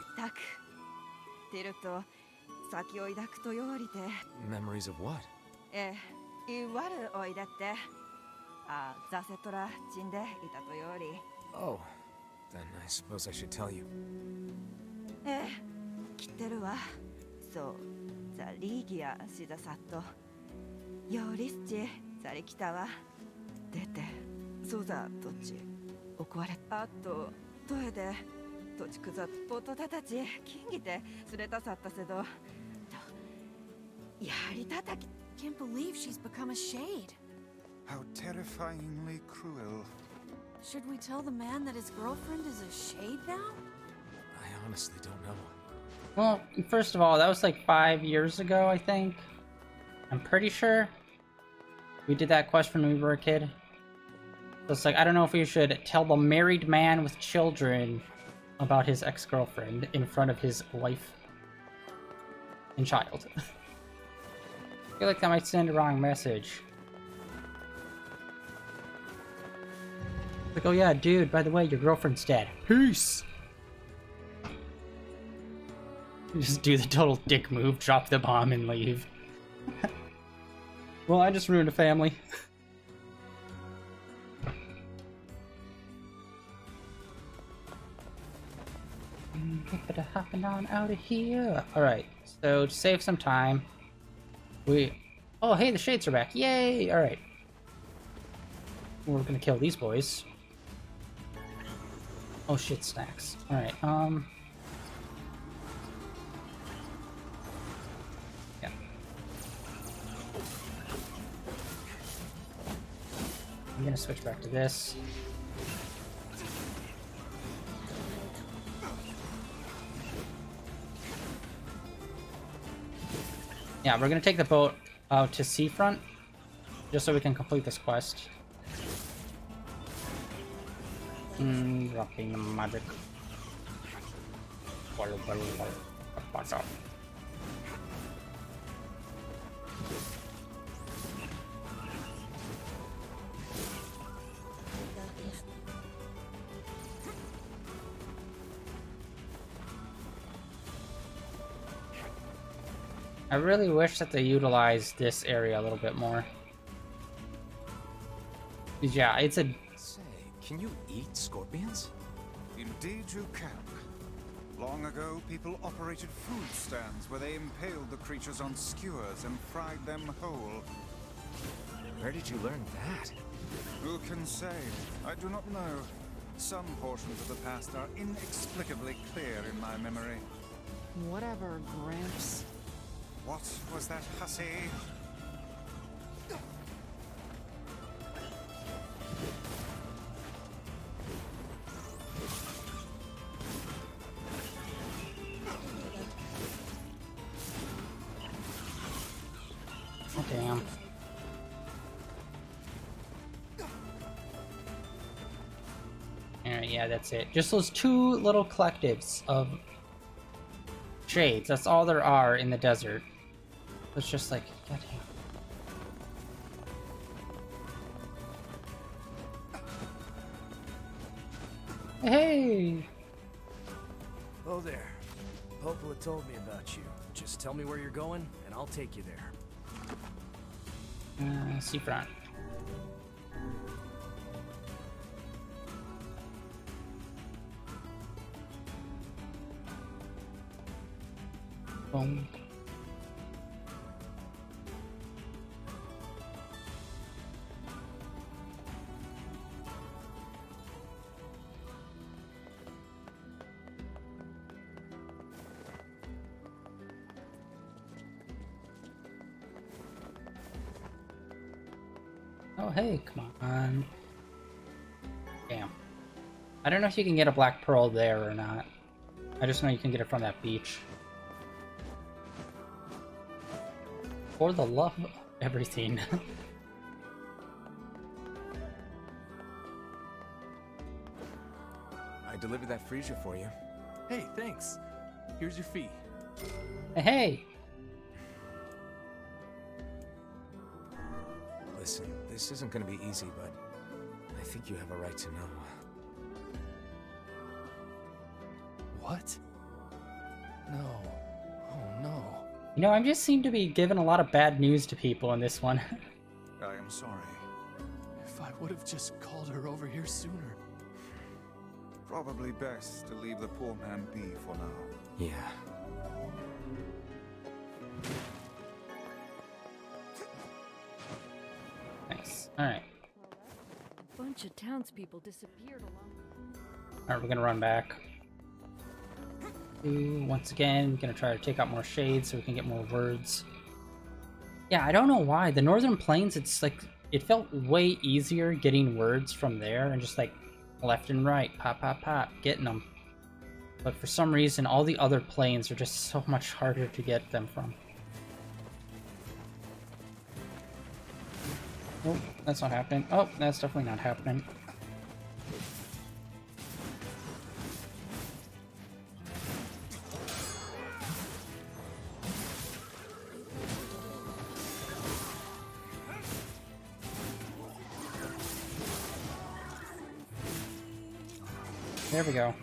Memories of what? Oh, then I suppose I should tell you. Can't believe she's become a shade. How terrifyingly cruel. Should we tell the man that his girlfriend is a shade now? I honestly don't know. Well, first of all, that was like 5 years ago, I think. I'm pretty sure. We did that quest when we were a kid. So it's like, I don't know if we should tell the married man with children about his ex-girlfriend in front of his wife and child. I feel like that might send a wrong message. Like, oh yeah, dude, by the way, your girlfriend's dead. Peace! Just do the total dick move, drop the bomb, and leave. Well, I just ruined a family. Hopping on out of here. Alright, so to save some time, oh, hey, the shades are back. Yay! Alright. We're gonna kill these boys. Oh shit, snacks. Alright, yeah. I'm gonna switch back to this. Yeah, we're gonna take the boat out to seafront, just so we can complete this quest. Dropping the magic. I really wish that they utilized this area a little bit more. Yeah, it's a... Say, can you eat scorpions? Indeed you can. Long ago, people operated food stands where they impaled the creatures on skewers and fried them whole. Where did you learn that? Who can say? I do not know. Some portions of the past are inexplicably clear in my memory. Whatever, Gramps. What was that hussy? Oh, damn. Alright, yeah, that's it. Just those two little collectives of shades. That's all there are in the desert. It's just like, goddamn. Hey! Oh there. Popola told me about you. Just tell me where you're going, and I'll take you there. Seafront. Boom. Oh, hey, come on. Damn. I don't know if you can get a black pearl there or not. I just know you can get it from that beach. For the love of everything. I delivered that freezer for you. Hey, thanks. Here's your fee. Hey! Listen, this isn't gonna be easy, but I think you have a right to know. What? No. Oh no. You know, I just seem to be giving a lot of bad news to people in this one. I am sorry. If I would have just called her over here sooner. Probably best to leave the poor man be for now. Yeah. Nice. Alright. A bunch of townspeople disappeared along. Alright, we're gonna run back. Once again, gonna try to take out more shades so we can get more words. Yeah, I don't know why. The Northern Plains, it's like, it felt way easier getting words from there and just like left and right, pop, pop, pop, getting them. But for some reason, all the other plains are just so much harder to get them from. Oh, that's not happening. Oh, that's definitely not happening. There we go.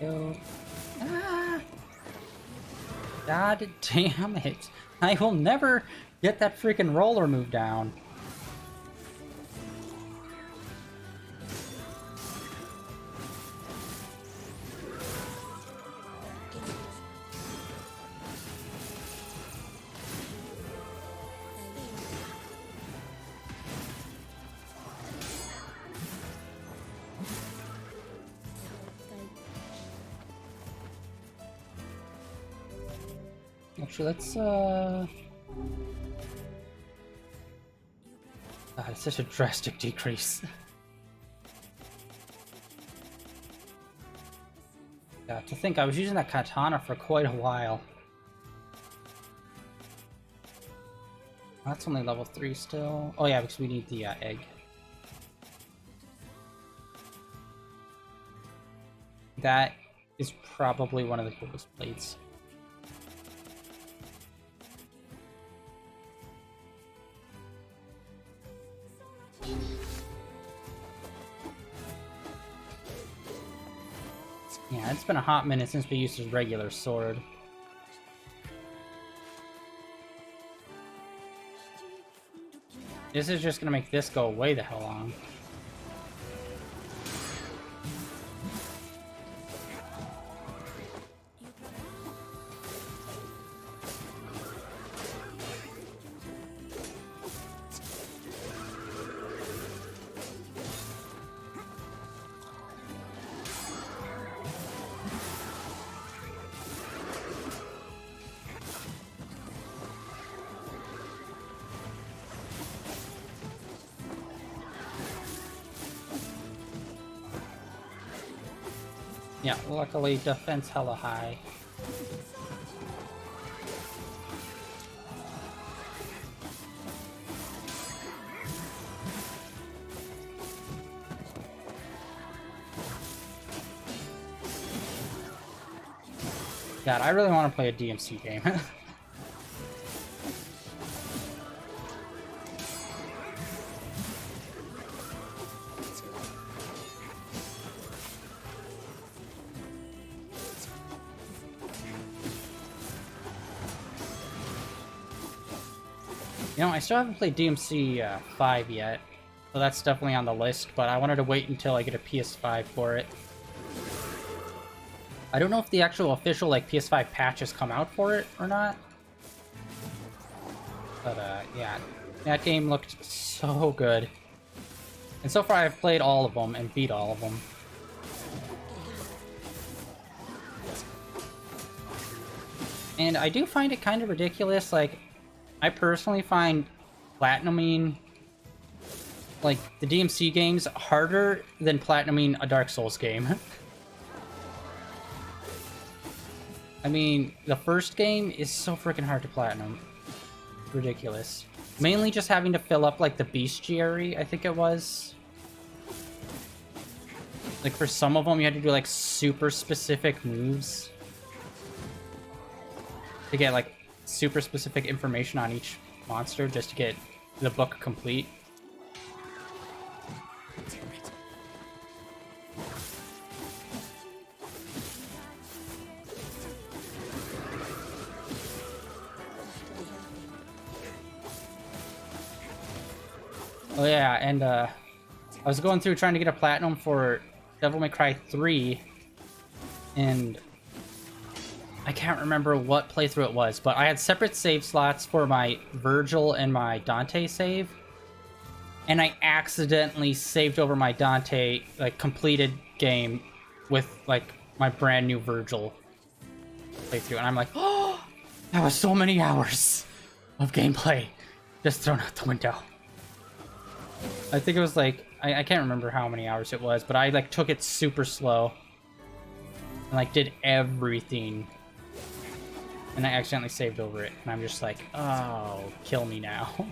Go. Ah! God damn it. I will never get that freaking roller move down. Actually, let's, God, it's such a drastic decrease. Yeah, to think I was using that katana for quite a while. That's only level 3 still. Oh yeah, because we need the egg. That is probably one of the coolest blades. Yeah, it's been a hot minute since we used his regular sword. This is just gonna make this go way the hell long. Yeah, luckily defense hella high. God, I really want to play a DMC game. You know, I still haven't played DMC 5 yet, so that's definitely on the list, but I wanted to wait until I get a PS5 for it. I don't know if the actual official, like, PS5 patches come out for it or not. But, yeah, that game looked so good. And so far I've played all of them and beat all of them. And I do find it kind of ridiculous, like, I personally find platinuming, like, the DMC games harder than platinuming a Dark Souls game. I mean, the first game is so freaking hard to platinum. Ridiculous. Mainly just having to fill up, like, the bestiary, I think it was. Like, for some of them, you had to do, like, super specific moves to get, like, super specific information on each monster just to get the book complete. Oh yeah, and I was going through trying to get a platinum for Devil May Cry 3, and I can't remember what playthrough it was, but I had separate save slots for my Virgil and my Dante save, and I accidentally saved over my Dante, like, completed game with, like, my brand new Virgil playthrough, and I'm like, oh, that was so many hours of gameplay just thrown out the window. I think it was, like, I can't remember how many hours it was, but I, like, took it super slow and, like, did everything. And I accidentally saved over it, and I'm just like, oh, kill me now.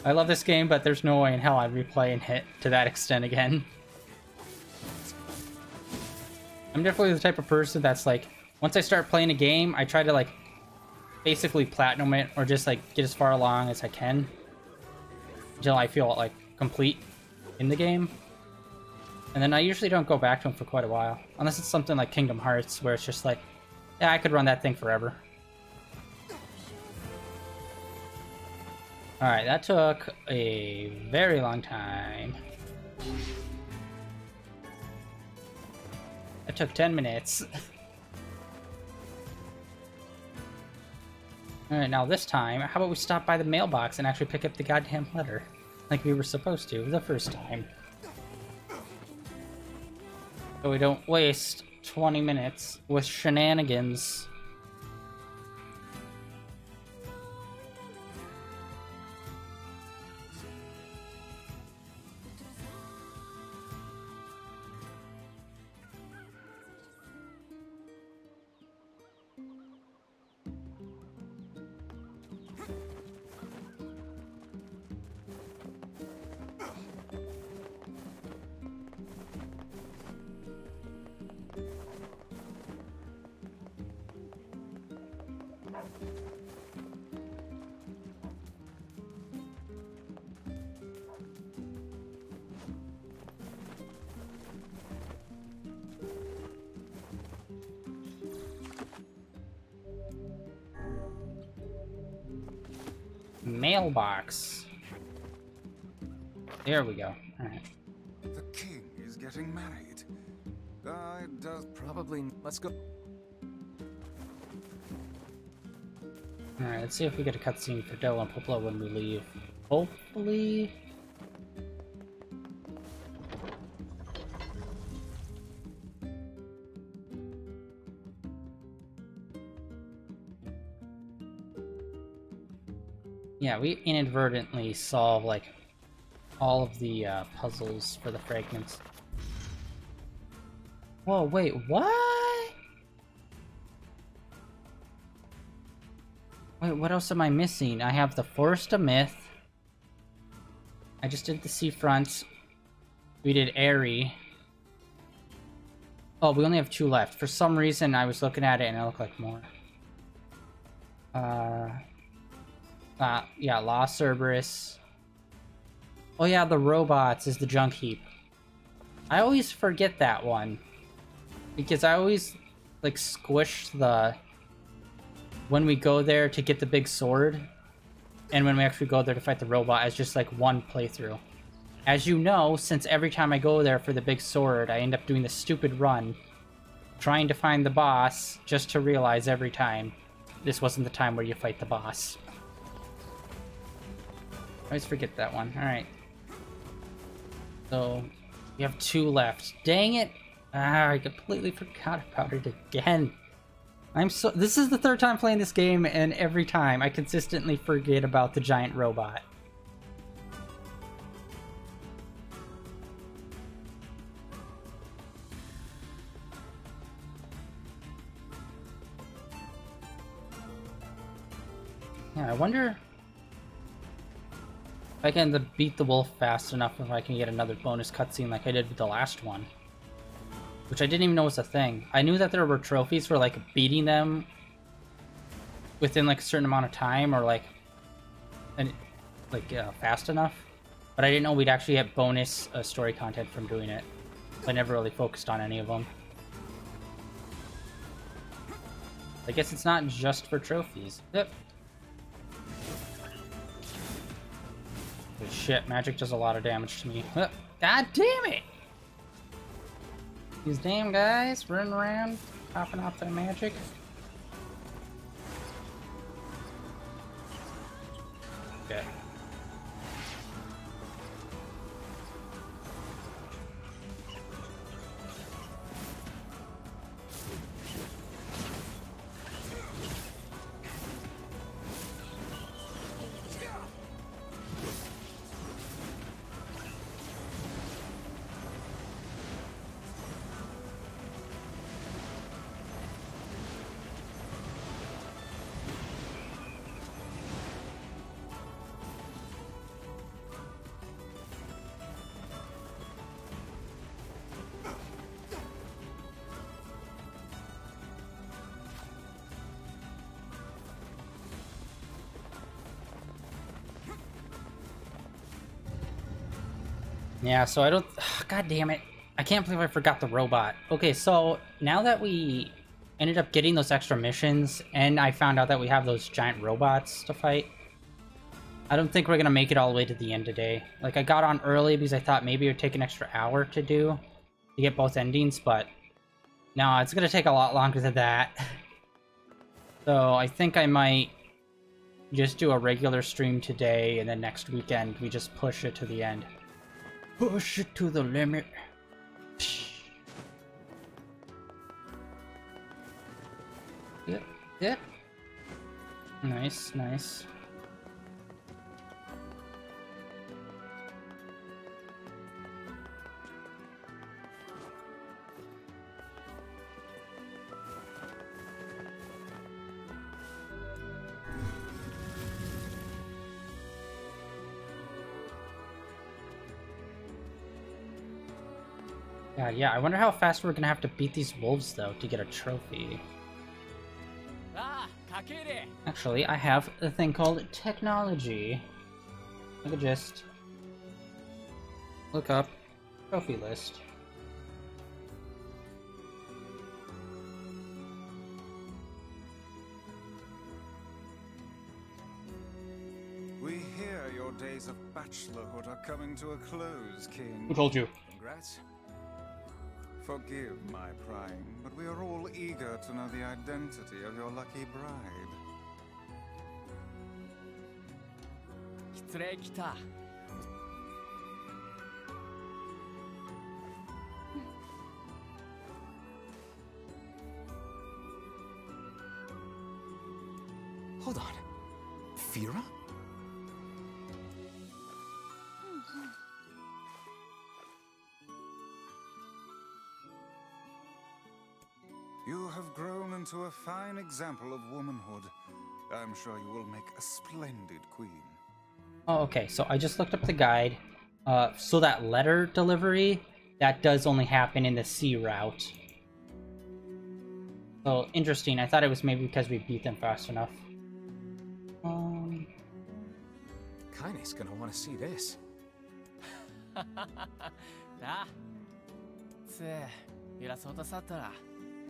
I love this game, but there's no way in hell I'd replay and hit to that extent again. I'm definitely the type of person that's like, once I start playing a game, I try to, like, basically platinum it, or just, like, get as far along as I can until I feel, like, complete in the game. And then I usually don't go back to them for quite a while. Unless it's something like Kingdom Hearts, where it's just like, yeah, I could run that thing forever. Alright, that took a very long time. It took 10 minutes. Alright, now this time, how about we stop by the mailbox and actually pick up the goddamn letter? Like we were supposed to the first time. So we don't waste 20 minutes with shenanigans. Mailbox. There we go. Alright. The king is getting married. It does probably. Let's go. Alright, let's see if we get a cutscene for Del and Poplo when we leave. Hopefully. Yeah, we inadvertently solve, like, all of the puzzles for the fragments. Whoa, wait, what? Wait, what else am I missing? I have the Forest of Myth. I just did the Seafront. We did Airy. Oh, we only have 2 left. For some reason, I was looking at it and it looked like more. Yeah, Lost Cerberus. Oh yeah, the robots is the junk heap. I always forget that one. Because I always, like, squish the... when we go there to get the big sword, and when we actually go there to fight the robot, as just, like, one playthrough. As you know, since every time I go there for the big sword, I end up doing the stupid run, trying to find the boss, just to realize every time this wasn't the time where you fight the boss. I always forget that one. Alright. So, we have 2 left. Dang it! Ah, I completely forgot about it again. This is the 3rd time playing this game, and every time I consistently forget about the giant robot. Yeah, I wonder if I can beat the wolf fast enough, if I can get another bonus cutscene like I did with the last one. Which I didn't even know was a thing. I knew that there were trophies for, like, beating them within, like, a certain amount of time, or, like, fast enough. But I didn't know we'd actually get bonus story content from doing it. I never really focused on any of them. I guess it's not just for trophies. Yep. But shit, magic does a lot of damage to me. God damn it! These damn guys running around, popping off their magic. Okay. Yeah, so I don't... God damn it. I can't believe I forgot the robot. Okay, so now that we ended up getting those extra missions, and I found out that we have those giant robots to fight, I don't think we're gonna make it all the way to the end today. Like, I got on early because I thought maybe it would take an extra hour to do, to get both endings, but no, it's gonna take a lot longer than that. So I think I might just do a regular stream today, and then next weekend we just push it to the end. Push it to the limit. Yep, yep. Nice, nice. Yeah, I wonder how fast we're gonna have to beat these wolves, though, to get a trophy. Actually, I have a thing called technology. I could just look up trophy list. We hear your days of bachelorhood are coming to a close, King. Who told you? Congrats. Forgive my prying, but we are all eager to know the identity of your lucky bride. 失礼きた。Hold on. Fira? You have grown into a fine example of womanhood. I'm sure you will make a splendid queen. Oh, okay, so I just looked up the guide. So that letter delivery, that does only happen in the sea route. So, interesting. I thought it was maybe because we beat them fast enough. Kaine's gonna want to see this. なあ。つえ、いらそうとさったら、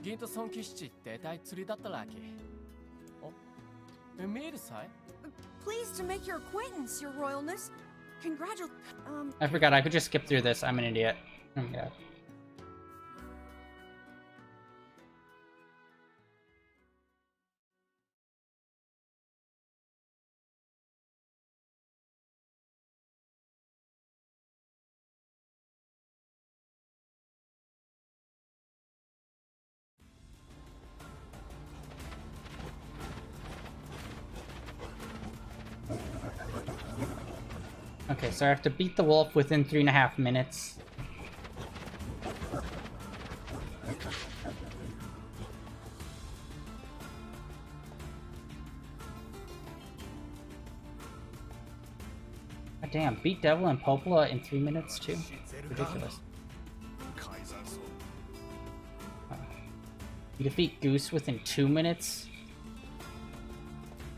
銀と損キシチって大釣りだったらけ。お、見えるさい Pleased to make your acquaintance, Your Royalness. I forgot I could just skip through this. I'm an idiot. Oh my god. Okay, so I have to beat the wolf within 3.5 minutes. God damn, beat Devil and Popola in 3 minutes too? Ridiculous. You defeat Goose within 2 minutes?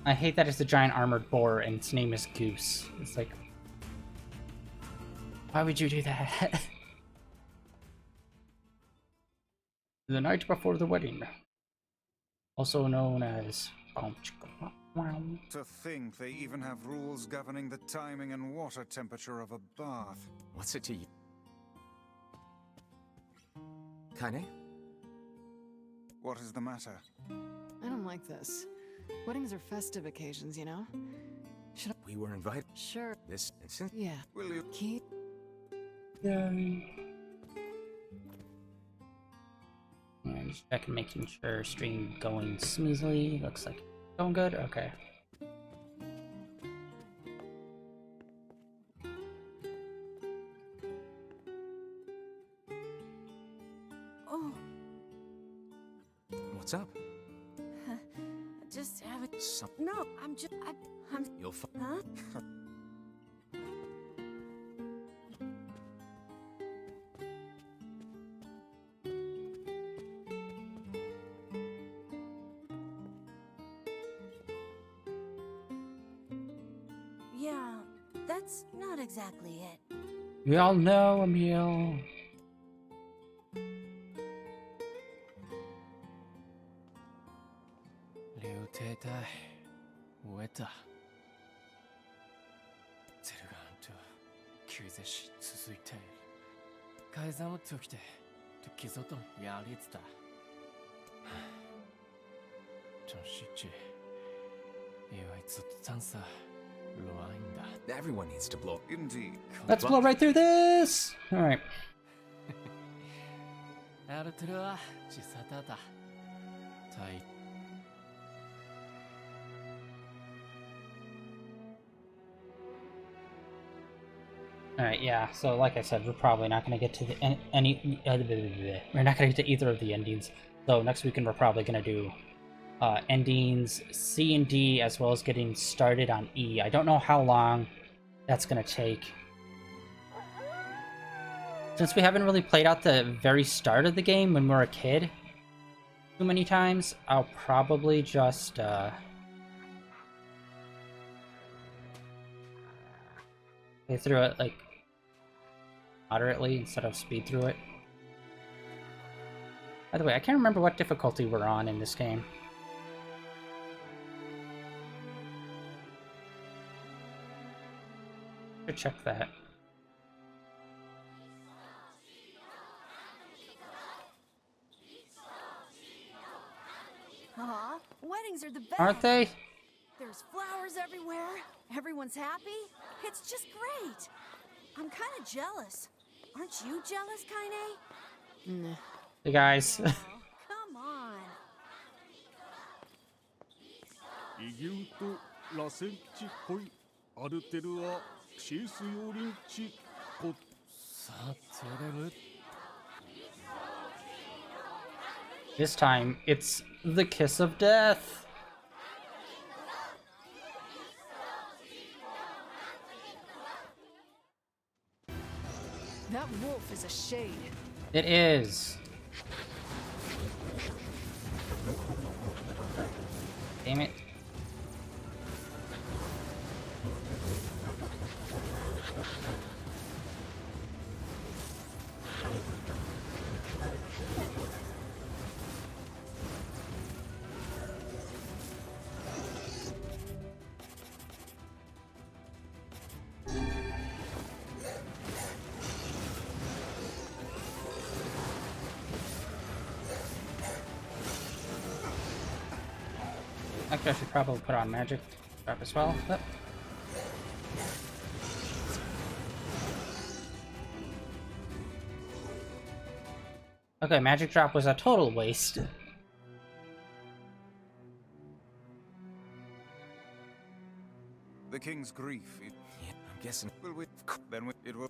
I hate that it's a giant armored boar and its name is Goose. It's like, why would you do that? The night before the wedding. Also known as... To think they even have rules governing the timing and water temperature of a bath. What's it to you? Kaine? What is the matter? I don't like this. Weddings are festive occasions, you know? Should I... We were invited. Sure. This instance? Yeah. Will you... Keep... Yay. And just checking, making sure stream going smoothly. Looks like it's going good. Okay. Oh. What's up? Just have it. Some... No, I'm just. I'm. You'll find. Huh? Yeah, that's not exactly it. We all know, Emil. 流停滞終えた。ゼルガンと救世し続いている。改ざんを解きてと기소도やりつた。真实际，因为自探索乱的。 Everyone needs to blow. Indeed. Let's blow right through this! Alright. アルトゥルは自殺だ。対 Alright, yeah, so like I said, we're probably not going to get to the we're not going to get to either of the endings. So next weekend we're probably going to do endings C and D, as well as getting started on E. I don't know how long that's going to take. Since we haven't really played out the very start of the game when we were a kid too many times, I'll probably just play through it like moderately instead of speed through it. By the way, I can't remember what difficulty we're on in this game. Should check that. Aw, weddings are the best. Aren't they? There's flowers everywhere. Everyone's happy. It's just great. I'm kind of jealous. Aren't you jealous, Kaine? Nah. Hey guys. Come on. イギュート螺旋地恋アルテルアシースヨーリンチコさてれる This time, it's the kiss of death. That wolf is a shade. It is. Damn it. Actually, I should probably put on magic drop as well. But... okay, magic drop was a total waste. The king's grief. Yeah, I'm guessing. Then it will.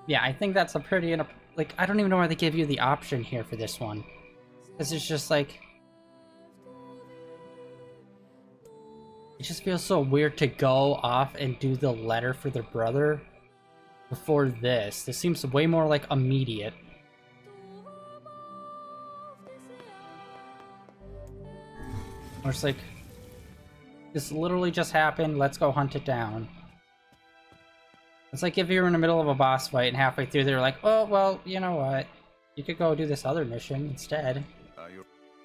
Yeah, I think that's a pretty, like, I don't even know why they give you the option here for this one. Because it's just like... it just feels so weird to go off and do the letter for their brother before this. This seems way more, like, immediate. Or it's like, this literally just happened, let's go hunt it down. It's like if you were in the middle of a boss fight and halfway through they were like, oh, well, you know what? You could go do this other mission instead.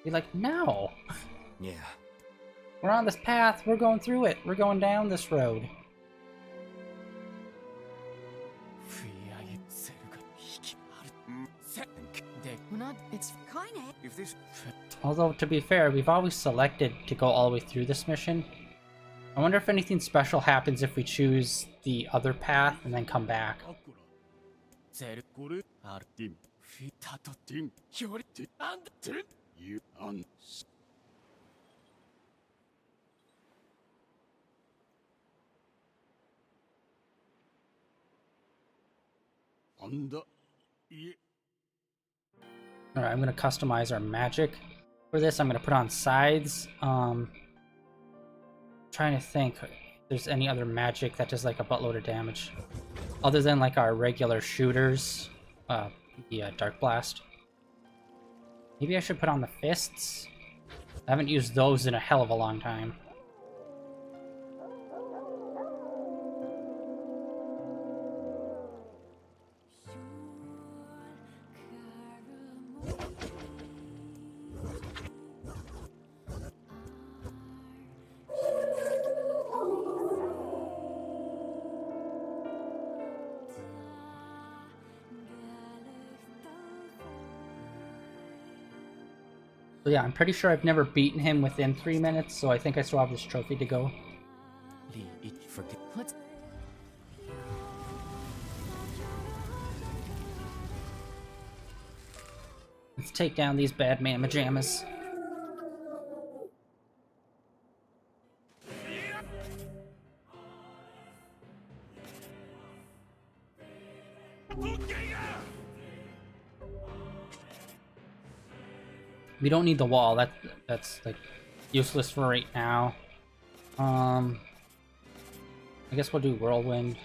Be like, no! Yeah. We're on this path, we're going through it, we're going down this road. It's Kaine. If this... Although, to be fair, we've always selected to go all the way through this mission. I wonder if anything special happens if we choose the other path and then come back. Alright, I'm going to customize our magic for this. I'm going to put on sides. Trying to think if there's any other magic that does like a buttload of damage. Other than like our regular shooters. The Dark Blast. Maybe I should put on the fists. I haven't used those in a hell of a long time. So yeah, I'm pretty sure I've never beaten him within 3 minutes, so I think I still have this trophy to go. Let's take down these bad man pajamas. We don't need the wall. That's like useless for right now. I guess we'll do whirlwind.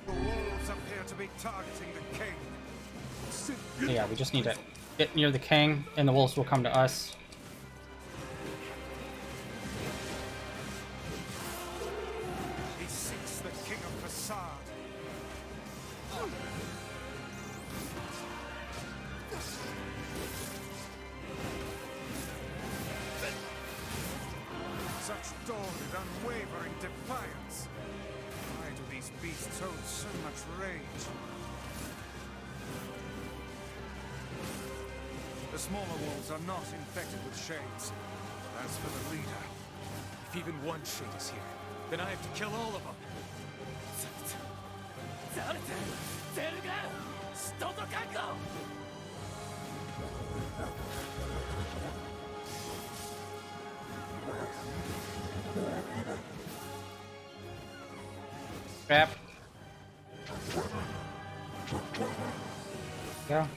The wolves appear to be targeting the king. So yeah, we just need to get near the king, and the wolves will come to us. He seeks the king of Facade. Such dogged, unwavering defiance. Why do these beasts hold so much rage? The smaller wolves are not infected with shades. As for the leader, if even one shade is here, then I have to kill all of them. Crap. Go.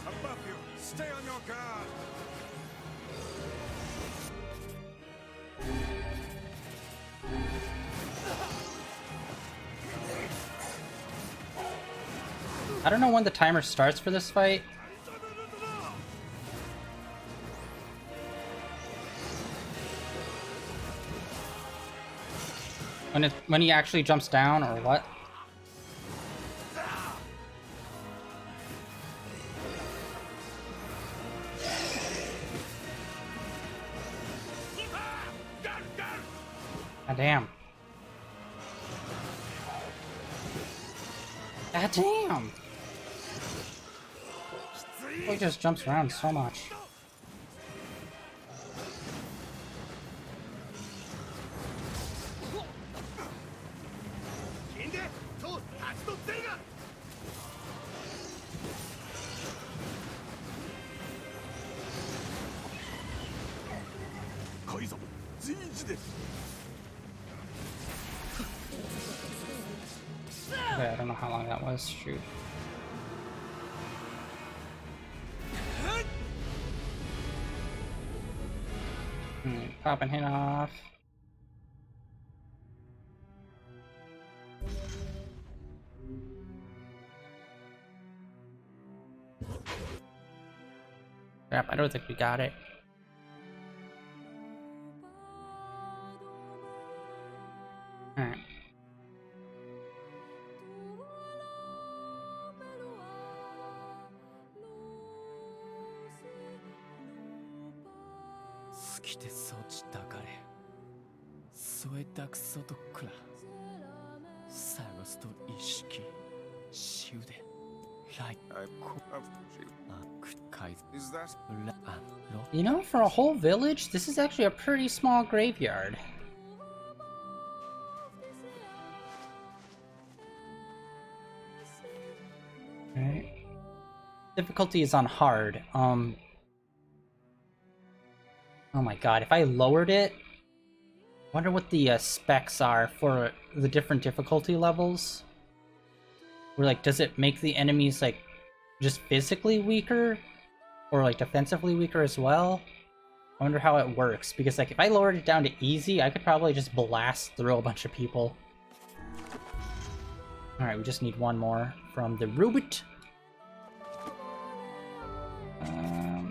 Above you, stay on your guard. I don't know when the timer starts for this fight. When he actually jumps down, or what? God damn. God damn! He just jumps around so much. Okay, I don't know how long that was. Shoot. Popping hit off. Crap, I don't think we got it. Alright. Is that? You know, for a whole village, this is actually a pretty small graveyard. Alright. Difficulty is on hard. Oh my god, if I lowered it, I wonder what the specs are for the different difficulty levels. Or like, does it make the enemies like just physically weaker? Or like defensively weaker as well? I wonder how it works, because like if I lowered it down to easy, I could probably just blast through a bunch of people. Alright, we just need one more from the robot.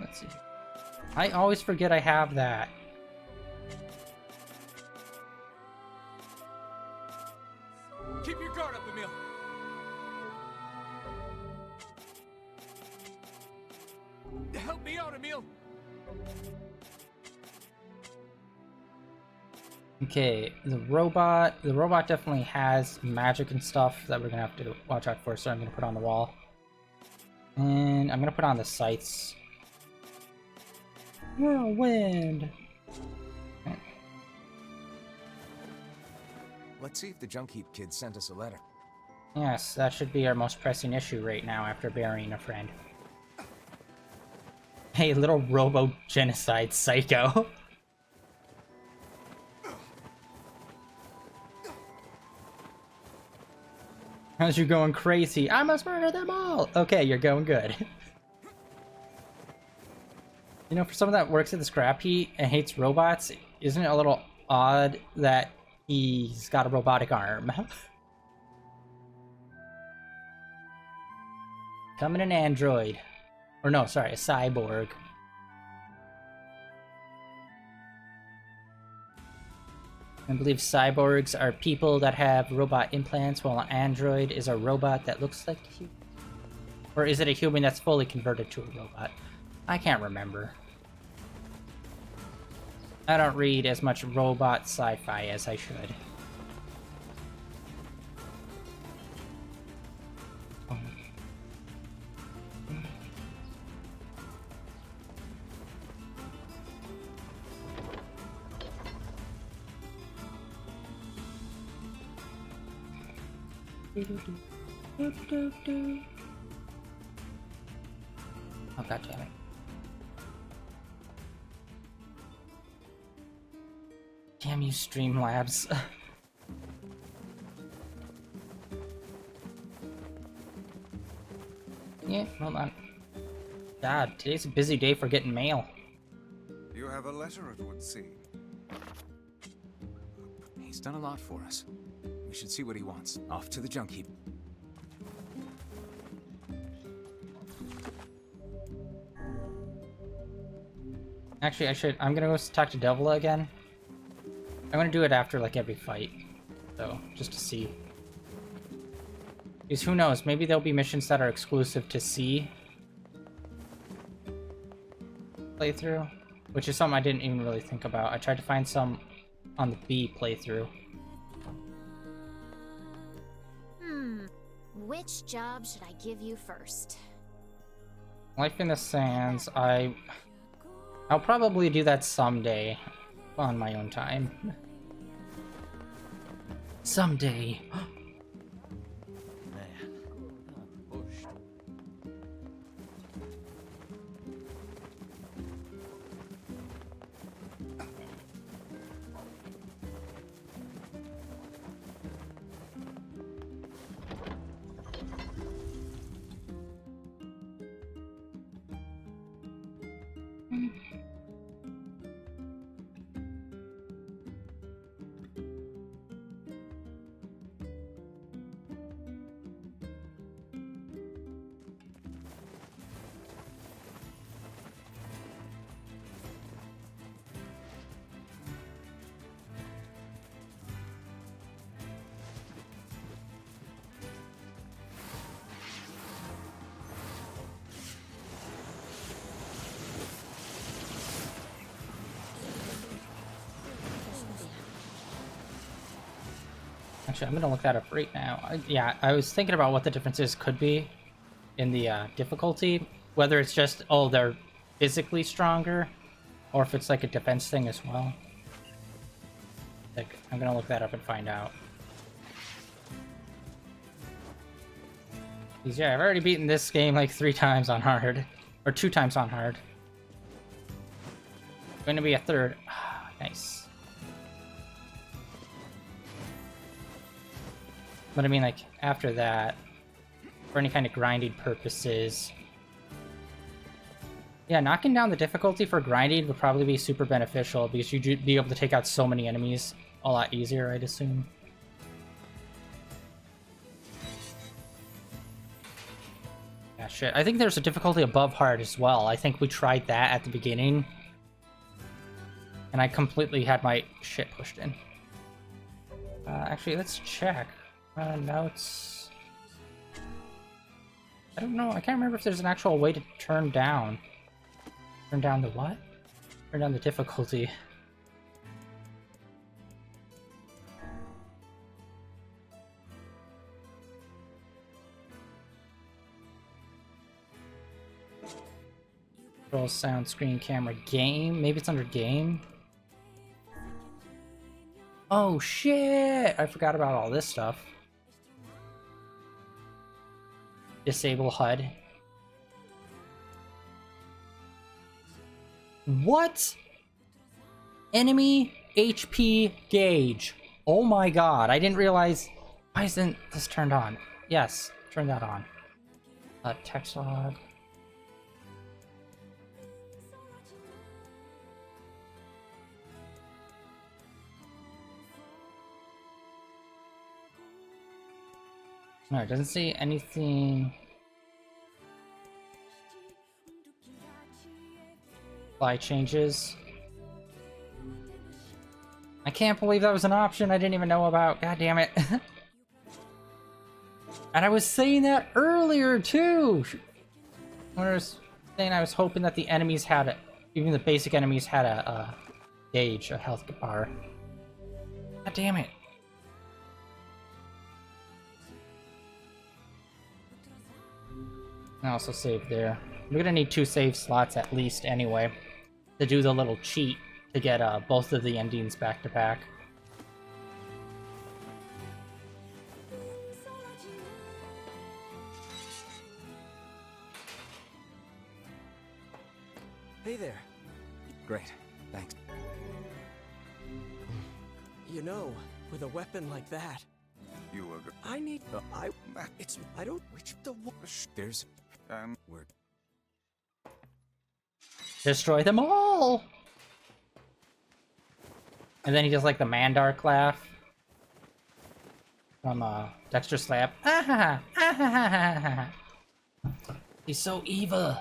Let's see. I always forget I have that. Keep your guard up, Emil. Help me out, Emil. Okay, the robot definitely has magic and stuff that we're gonna have to watch out for, so I'm gonna put on the wall. And I'm gonna put on the sights. Whirlwind! Okay. Let's see if the Junk Heap kid sent us a letter. Yes, that should be our most pressing issue right now after burying a friend. Hey, little robo-genocide psycho. How's you going crazy? I must murder them all! Okay, you're going good. You know, for someone that works at the scrap heap and hates robots, isn't it a little odd that he's got a robotic arm? Coming an android. Or no, sorry, a cyborg. I believe cyborgs are people that have robot implants, while an android is a robot that looks like a human. Or is it a human that's fully converted to a robot? I can't remember. I don't read as much robot sci-fi as I should. Oh, god damn it. Damn you, Streamlabs. Yeah, hold on. God, today's a busy day for getting mail. You have a letter, it would seem. He's done a lot for us. We should see what he wants. Off to the Junk Heap. Actually, I'm gonna go talk to Devila again. I'm gonna do it after, like, every fight. So, just to see. Because who knows, maybe there'll be missions that are exclusive to C playthrough. Which is something I didn't even really think about. I tried to find some on the B playthrough. Which job should I give you first? Life in the Sands, I'll probably do that someday on my own time. Someday. Actually, I'm gonna look that up right now. Yeah, I was thinking about what the differences could be in the difficulty. Whether it's just, oh, they're physically stronger, or if it's like a defense thing as well. Like, I'm gonna look that up and find out. Because, yeah, I've already beaten this game like 3 times on hard. Or 2 times on hard. Going to be a 3rd. Nice. But I mean, like, after that, for any kind of grinding purposes, Yeah, knocking down the difficulty for grinding would probably be super beneficial because you'd be able to take out so many enemies a lot easier, I'd assume. Yeah, shit. I think there's a difficulty above hard as well. I think we tried that at the beginning. And I completely had my shit pushed in. Actually, let's check. Notes. I don't know. I can't remember if there's an actual way to turn down. Turn down the what? Turn down the difficulty. Control, sound, screen, camera, game. Maybe it's under game. Oh shit! I forgot about all this stuff. Disable HUD. What? Enemy HP gauge. Oh my god, I didn't realize. Why isn't this turned on? Yes, turn that on. Text log. No, it doesn't say anything. Apply changes. I can't believe that was an option I didn't even know about. God damn it. And I was saying that earlier too. When I was saying I was hoping that the enemies had it, even the basic enemies had a gauge, a health bar. God damn it. I also saved there. We're gonna need 2 save slots at least anyway to do the little cheat to get both of the endings back to back. Hey there. Great, thanks. You know, with a weapon like that, You were. I need. I don't. Which the. There's. Word. Destroy them all! And then he does like the Mandark laugh from Dexter Slap. Ah, ah, ah, ah. He's so evil.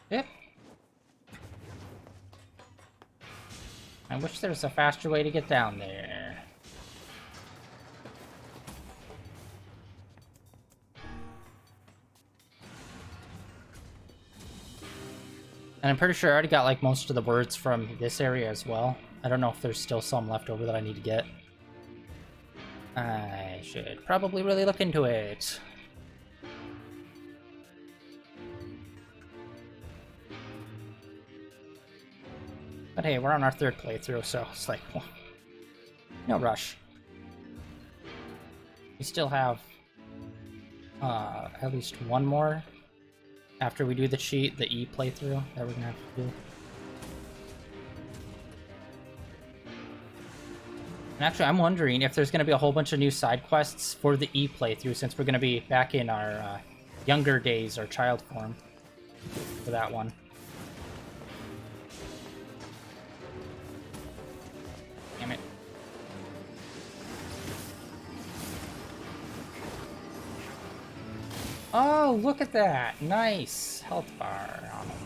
Yep. I wish there was a faster way to get down there. And I'm pretty sure I already got like most of the words from this area as well. I don't know if there's still some left over that I need to get. I should probably really look into it. But hey, we're on our 3rd playthrough, so it's like, well, no rush. We still have at least one more after we do the cheat, the E playthrough that we're gonna have to do. And actually, I'm wondering if there's gonna be a whole bunch of new side quests for the E playthrough since we're gonna be back in our younger days, our child form for that one. Damn it. Oh, look at that! Nice! Health bar on him.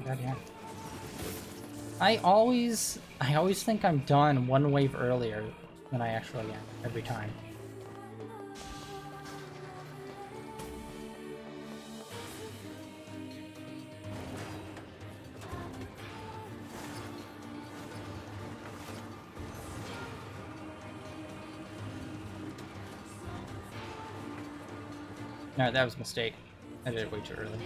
God, yeah. I always think I'm done one wave earlier than I actually am every time. No, that was a mistake. I did it way too early.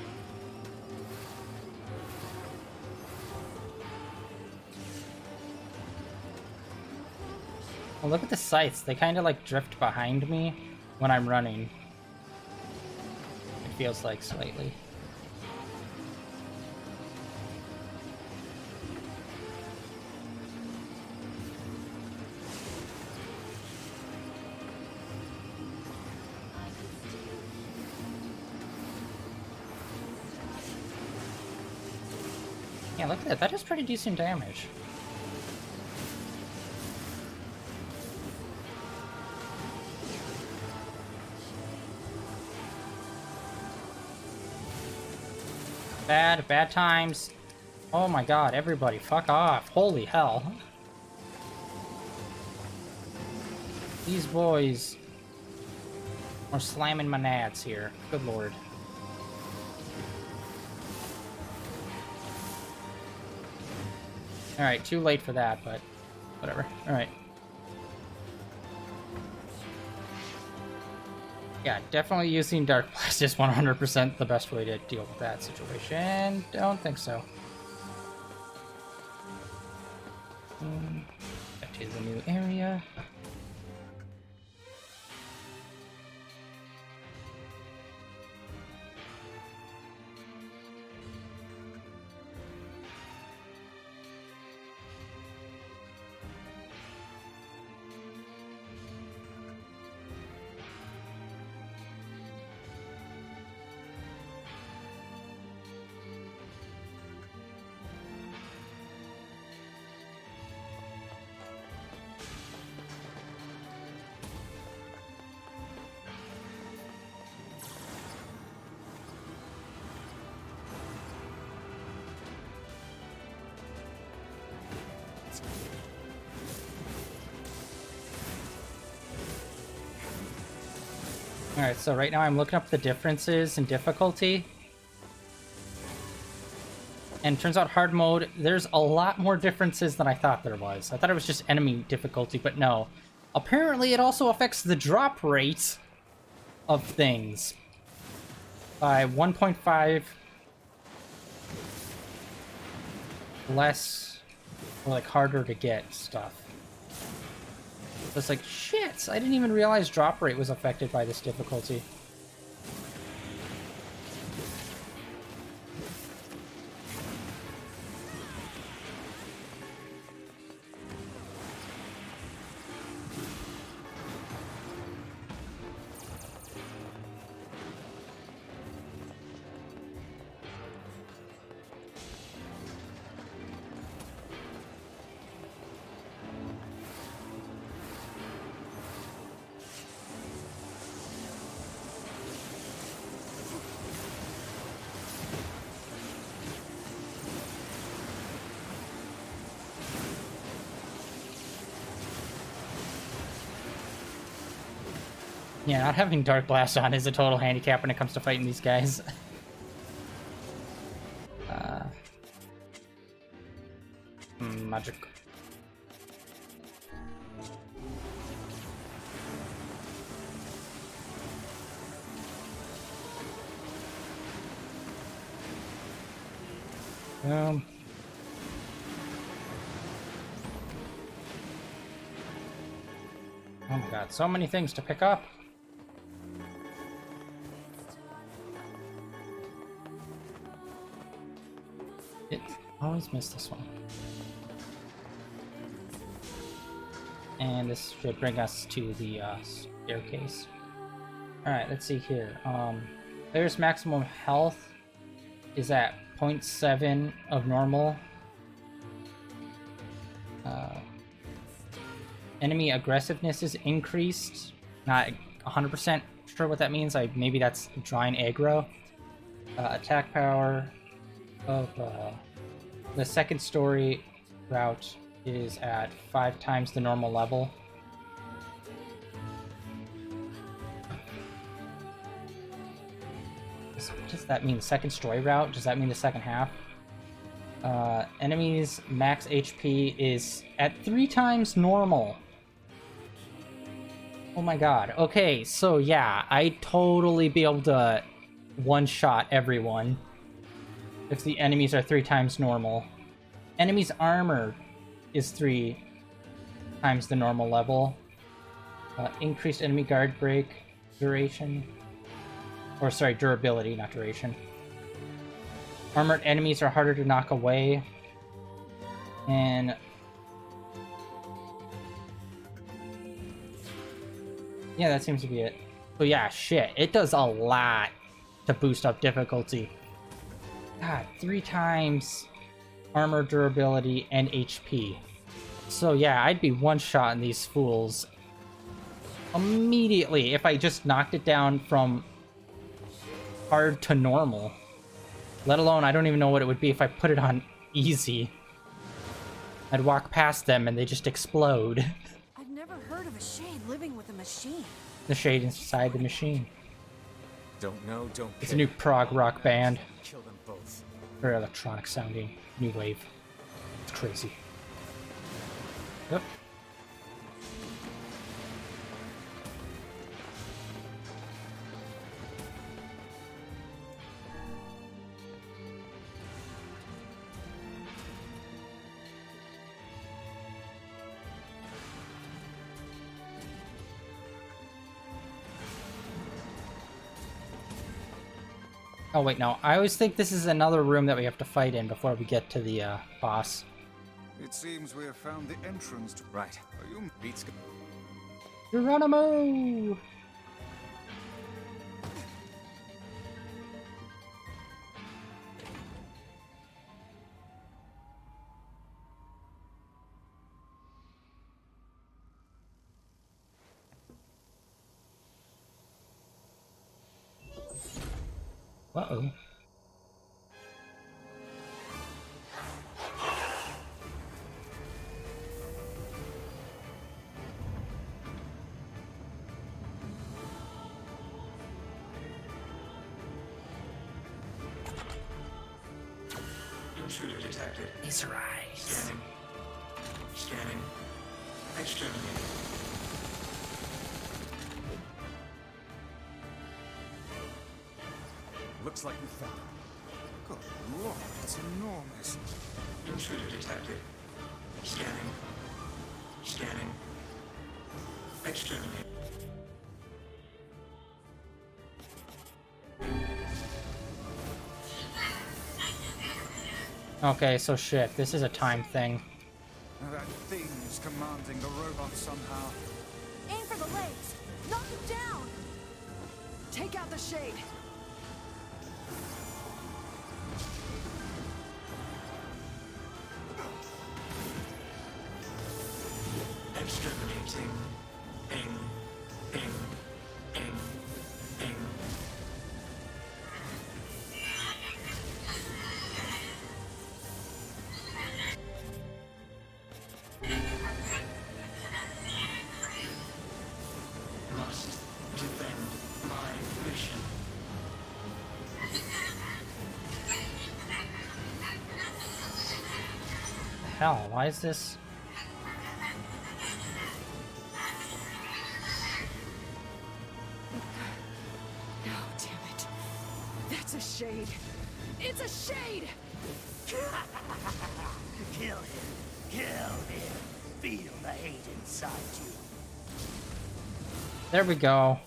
Well, look at the sights. They kind of like drift behind me when I'm running. It feels like slightly. Yeah, look at that. That is pretty decent damage. Bad times. Oh my god, everybody, fuck off. Holy hell. These boys are slamming my nads here. Good lord. Alright, too late for that, but whatever. Alright. Yeah, definitely using Dark Blast is 100% the best way to deal with that situation. Don't think so. Back to the new area. Alright, so right now I'm looking up the differences in difficulty. And it turns out hard mode, there's a lot more differences than I thought there was. I thought it was just enemy difficulty, but no. Apparently it also affects the drop rate of things by 1.5 less, or like harder to get stuff. It's like, shit, I didn't even realize drop rate was affected by this difficulty. Yeah, not having Dark Blast on is a total handicap when it comes to fighting these guys. Magic. Oh my god, so many things to pick up. Always miss this one. And this should bring us to the staircase. Alright, let's see here. Player's maximum health is at 0.7 of normal. Enemy aggressiveness is increased. Not 100% sure what that means. Maybe that's drawing aggro. Attack power of the second story route is at 5 times the normal level. What does that mean? The second story route? Does that mean the second half? Enemies max HP is at 3 times normal. Oh my god. Okay, so yeah, I'd totally be able to one-shot everyone if the enemies are 3 times normal. Enemy's armor is 3 times the normal level. Increased enemy guard break duration. Or sorry, durability, not duration. Armored enemies are harder to knock away. And yeah, that seems to be it. So yeah, shit. It does a lot to boost up difficulty. God, 3 times armor, durability, and HP. So yeah, I'd be one-shotting these fools immediately if I just knocked it down from hard to normal. Let alone, I don't even know what it would be if I put it on easy. I'd walk past them and they just explode. I've never heard of a shade living with a machine. The shade inside the machine. Don't know, don't It's a new prog rock band. Kill them both. Very electronic sounding. New wave. It's crazy. Yep. Oh wait, no. I always think this is another room that we have to fight in before we get to the boss. It seems we have found the entrance to... Right. Are you... Beats... Geronimo! Uh-oh. Intruder detected. Laser eyes. Scanning. Scanning. Exterminated. Looks like we found it. Good lord, it's enormous. Intruder detected. Scanning. Scanning. Exterminated. Okay, so shit. This is a time thing. That thing is commanding the robot somehow. Aim for the legs. Knock him down. Take out the shade. Exterminating. Ing. Ing. Ing. Ing. Must defend my mission. Hell, why is this? No, damn it. That's a shade. It's a shade! Kill him. Kill him. Feel the hate inside you. There we go.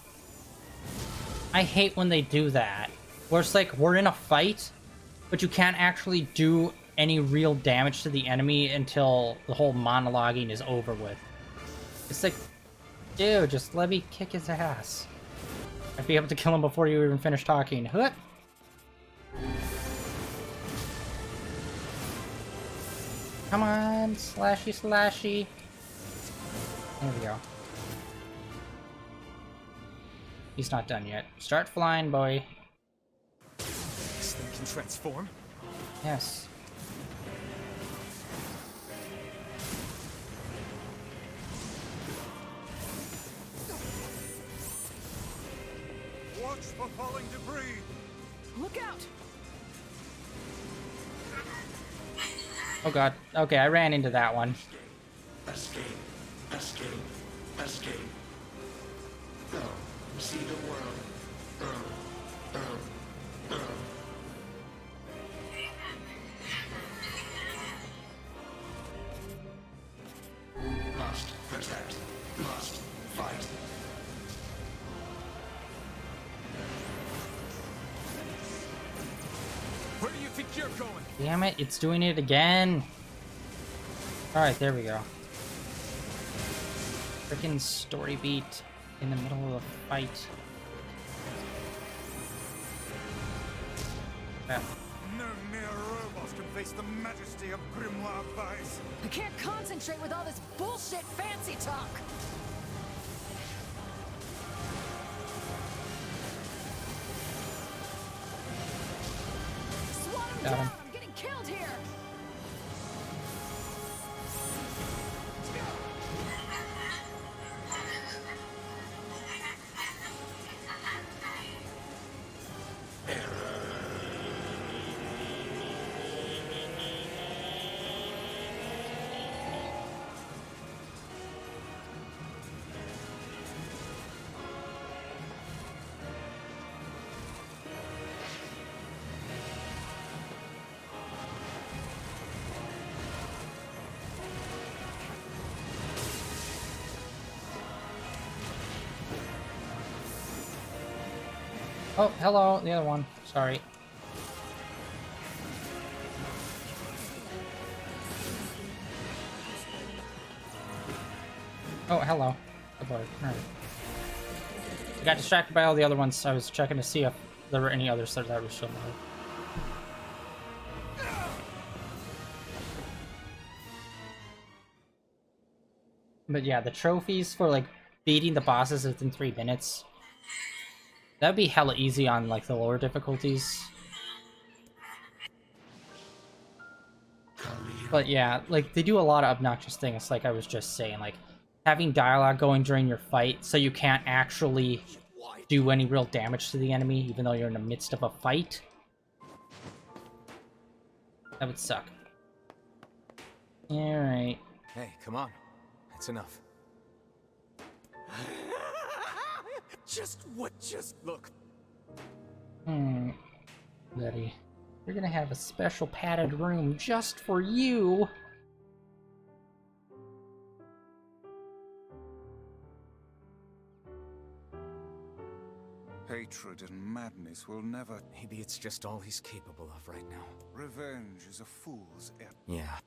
I hate when they do that. Where it's like, we're in a fight, but you can't actually do any real damage to the enemy until the whole monologuing is over with. It's like, dude, just let me kick his ass. I'd be able to kill him before you even finish talking. Huh? Come on, slashy slashy. There we go. He's not done yet. Start flying, boy. This thing can transform? Yes. Watch for falling debris. Look out! Oh god. Okay, I ran into that one. Escape. Escape. Escape. Go. See the world. Must protect. Must fight. Where do you think you're going? Damn it, it's doing it again. Alright, there we go. Freaking story beat in the middle of a fight. Crap. No mere robots can face the majesty of Grimoire Vice. I can't concentrate with all this bullshit fancy talk. Swat him Got him. down! I'm getting killed here! Oh, hello, the other one. Sorry. Oh, hello. Good boy. Alright. I got distracted by all the other ones. I was checking to see if there were any others that were still alive. But yeah, the trophies for like beating the bosses within 3 minutes. That'd be hella easy on like the lower difficulties. But yeah, like they do a lot of obnoxious things, like I was just saying, like having dialogue going during your fight so you can't actually do any real damage to the enemy even though you're in the midst of a fight. That would suck. Alright. Hey, come on. That's enough. Just look. Betty. You're gonna have a special padded room just for you. Hatred and madness will never... Maybe it's just all he's capable of right now. Revenge is a fool's errand. Yeah.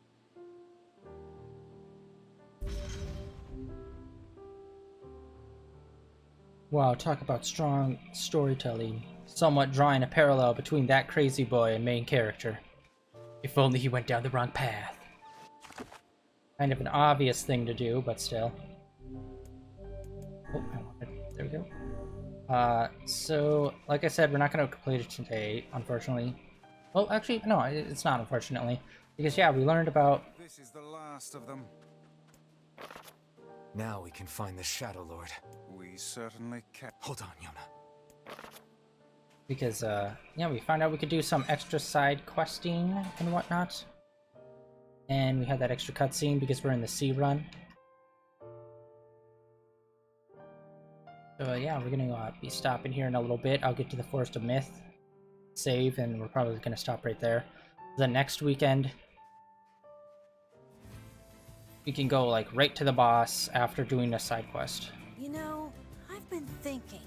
Wow, talk about strong storytelling. Somewhat drawing a parallel between that crazy boy and main character. If only he went down the wrong path. Kind of an obvious thing to do, but still. Oh, there we go. So, like I said, we're not going to complete it today, unfortunately. Well, actually, no, it's not, unfortunately. Because, yeah, we learned about... This is the last of them. Now we can find the Shadow Lord. We certainly can. Hold on, Yona. Because, yeah, we found out we could do some extra side questing and whatnot. And we had that extra cutscene because we're in the sea run. So, yeah, we're gonna be stopping here in a little bit. I'll get to the Forest of Myth, save, and we're probably gonna stop right there. The next weekend, we can go, like, right to the boss after doing a side quest. You know, I've been thinking.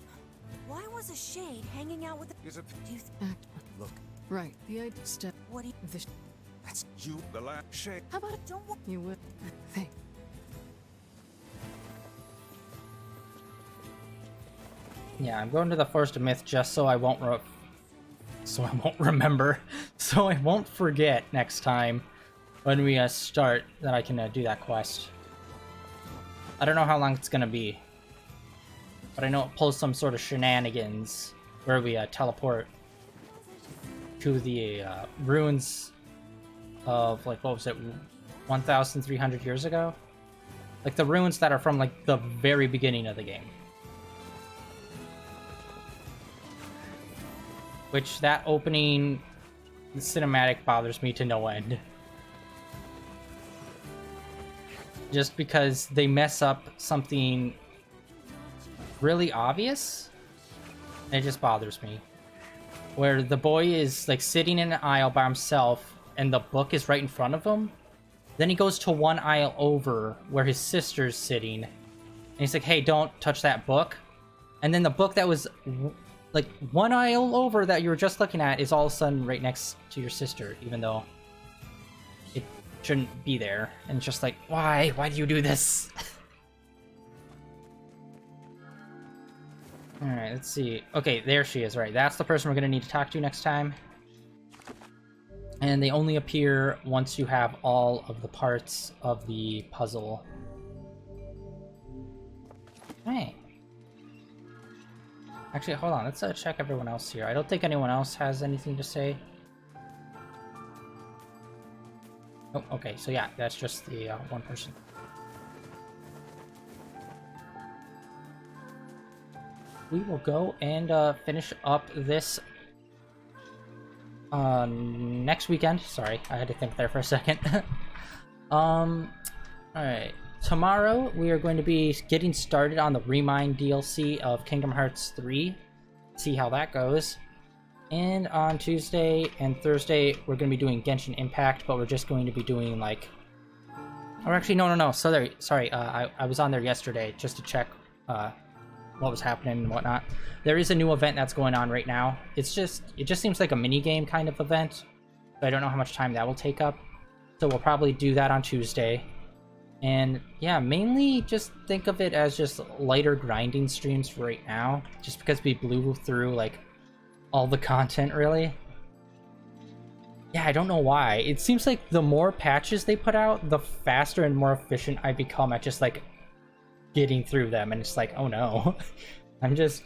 Why was a shade hanging out with the... Do you Look. Right, the idea step. What do you... That's you, the last shade. How about it? Don't... You would... Thank... Yeah, I'm going to the Forest of Myth just so I won't remember, so I won't forget next time when we start that I can do that quest. I don't know how long it's gonna be, but I know it pulls some sort of shenanigans where we teleport to the ruins of, like, what was it, 1,300 years ago? Like the ruins that are from, like, the very beginning of the game. Which, that opening cinematic bothers me to no end. Just because they mess up something really obvious. And it just bothers me. Where the boy is like sitting in an aisle by himself and the book is right in front of him. Then he goes to one aisle over where his sister's sitting. And he's like, hey, don't touch that book. And then the book that was like one aisle over that you were just looking at is all of a sudden right next to your sister, even though it shouldn't be there. And it's just like, why? Why do you do this? Alright, let's see. Okay, there she is, right. That's the person we're going to need to talk to next time. And they only appear once you have all of the parts of the puzzle. Hey. Actually, hold on. Let's check everyone else here. I don't think anyone else has anything to say. Oh, okay. So yeah, that's just the one person. We will go and finish up this next weekend. Sorry, I had to think there for a second. Alright. Tomorrow, we are going to be getting started on the Remind DLC of Kingdom Hearts 3. See how that goes. And on Tuesday and Thursday, we're going to be doing Genshin Impact, but we're just going to be doing, like... Or actually, no. Sorry, I was on there yesterday just to check what was happening and whatnot. There is a new event that's going on right now. It just seems like a mini-game kind of event. So I don't know how much time that will take up. So we'll probably do that on Tuesday. And yeah, mainly just think of it as just lighter grinding streams for right now. Just because we blew through, like, all the content, really. Yeah, I don't know why. It seems like the more patches they put out, the faster and more efficient I become at just, like, getting through them. And it's like, oh no. I'm just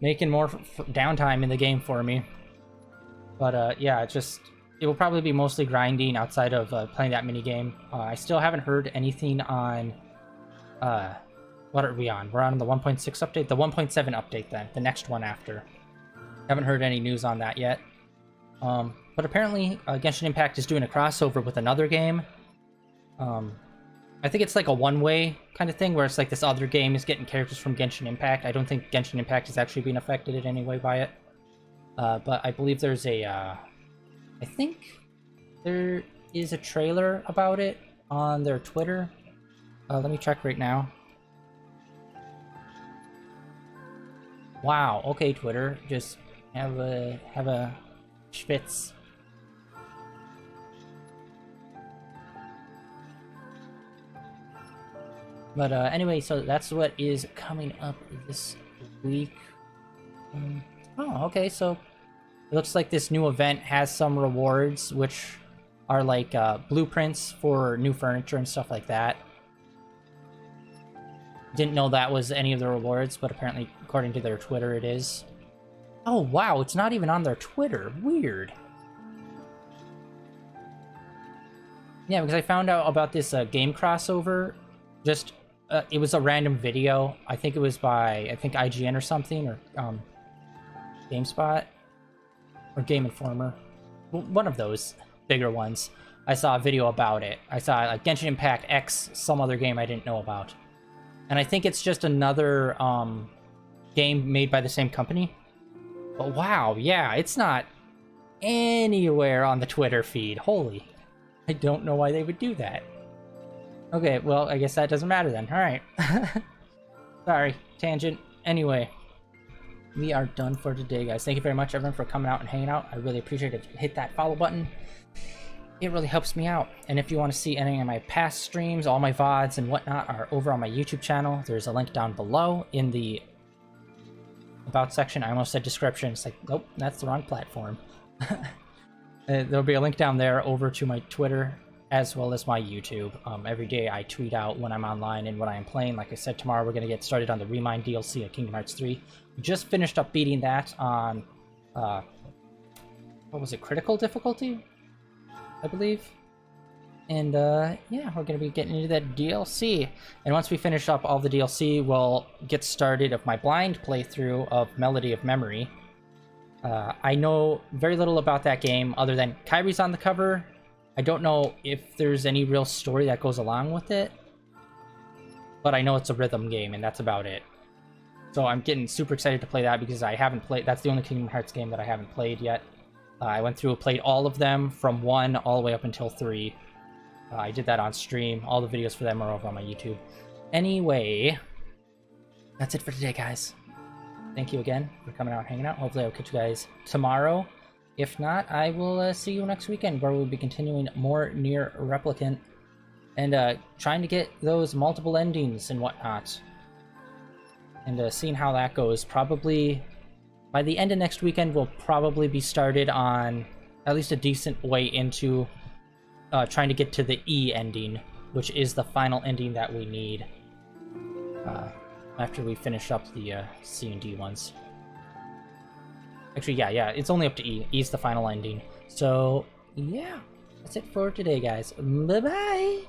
making more downtime in the game for me. But yeah, it will probably be mostly grinding outside of playing that minigame. I still haven't heard anything on... what are we on? We're on the 1.6 update? The 1.7 update then. The next one after. Haven't heard any news on that yet. But apparently Genshin Impact is doing a crossover with another game. I think it's like a one-way kind of thing where it's like this other game is getting characters from Genshin Impact. I don't think Genshin Impact is actually being affected in any way by it. But I believe there's a... I think there is a trailer about it on their Twitter. Let me check right now. Wow, okay, Twitter. Just have a schwitz. But anyway, so that's what is coming up this week. Oh, okay, so it looks like this new event has some rewards, which are like blueprints for new furniture and stuff like that. Didn't know that was any of the rewards, but apparently, according to their Twitter, it is. Oh, wow, it's not even on their Twitter. Weird. Yeah, because I found out about this game crossover. Just, it was a random video. I think it was by, IGN or something, or GameSpot. Or Game Informer. One of those bigger ones. I saw a video about it. I saw like Genshin Impact X, some other game I didn't know about. And I think it's just another game made by the same company. But wow, yeah, it's not anywhere on the Twitter feed. Holy. I don't know why they would do that. Okay, well, I guess that doesn't matter then. Alright. Sorry, tangent. Anyway. We are done for today, guys. Thank you very much, everyone, for coming out and hanging out. I really appreciate it. Hit that follow button. It really helps me out. And if you want to see any of my past streams, all my VODs and whatnot are over on my YouTube channel. There's a link down below in the About section. I almost said description. It's like, nope, that's the wrong platform. There'll be a link down there over to my Twitter as well as my YouTube. Every day I tweet out when I'm online and what I am playing. Like I said, tomorrow we're going to get started on the Remind DLC of Kingdom Hearts 3. We just finished up beating that on, what was it, critical difficulty, I believe? And yeah, we're going to be getting into that DLC. And once we finish up all the DLC, we'll get started of my blind playthrough of Melody of Memory. I know very little about that game other than Kairi's on the cover. I don't know if there's any real story that goes along with it. But I know it's a rhythm game, and that's about it. So I'm getting super excited to play that because I haven't played. That's the only Kingdom Hearts game that I haven't played yet. I went through and played all of them from 1 all the way up until 3. I did that on stream. All the videos for them are over on my YouTube. Anyway, that's it for today, guys. Thank you again for coming out and hanging out. Hopefully I'll catch you guys tomorrow. If not, I will see you next weekend, where we'll be continuing more NieR Replicant and trying to get those multiple endings and whatnot. And seeing how that goes. Probably by the end of next weekend, we'll probably be started on at least a decent way into trying to get to the E ending, which is the final ending that we need after we finish up the C and D ones. Actually, yeah, it's only up to E. E's the final ending. So, yeah, that's it for today, guys. Bye-bye!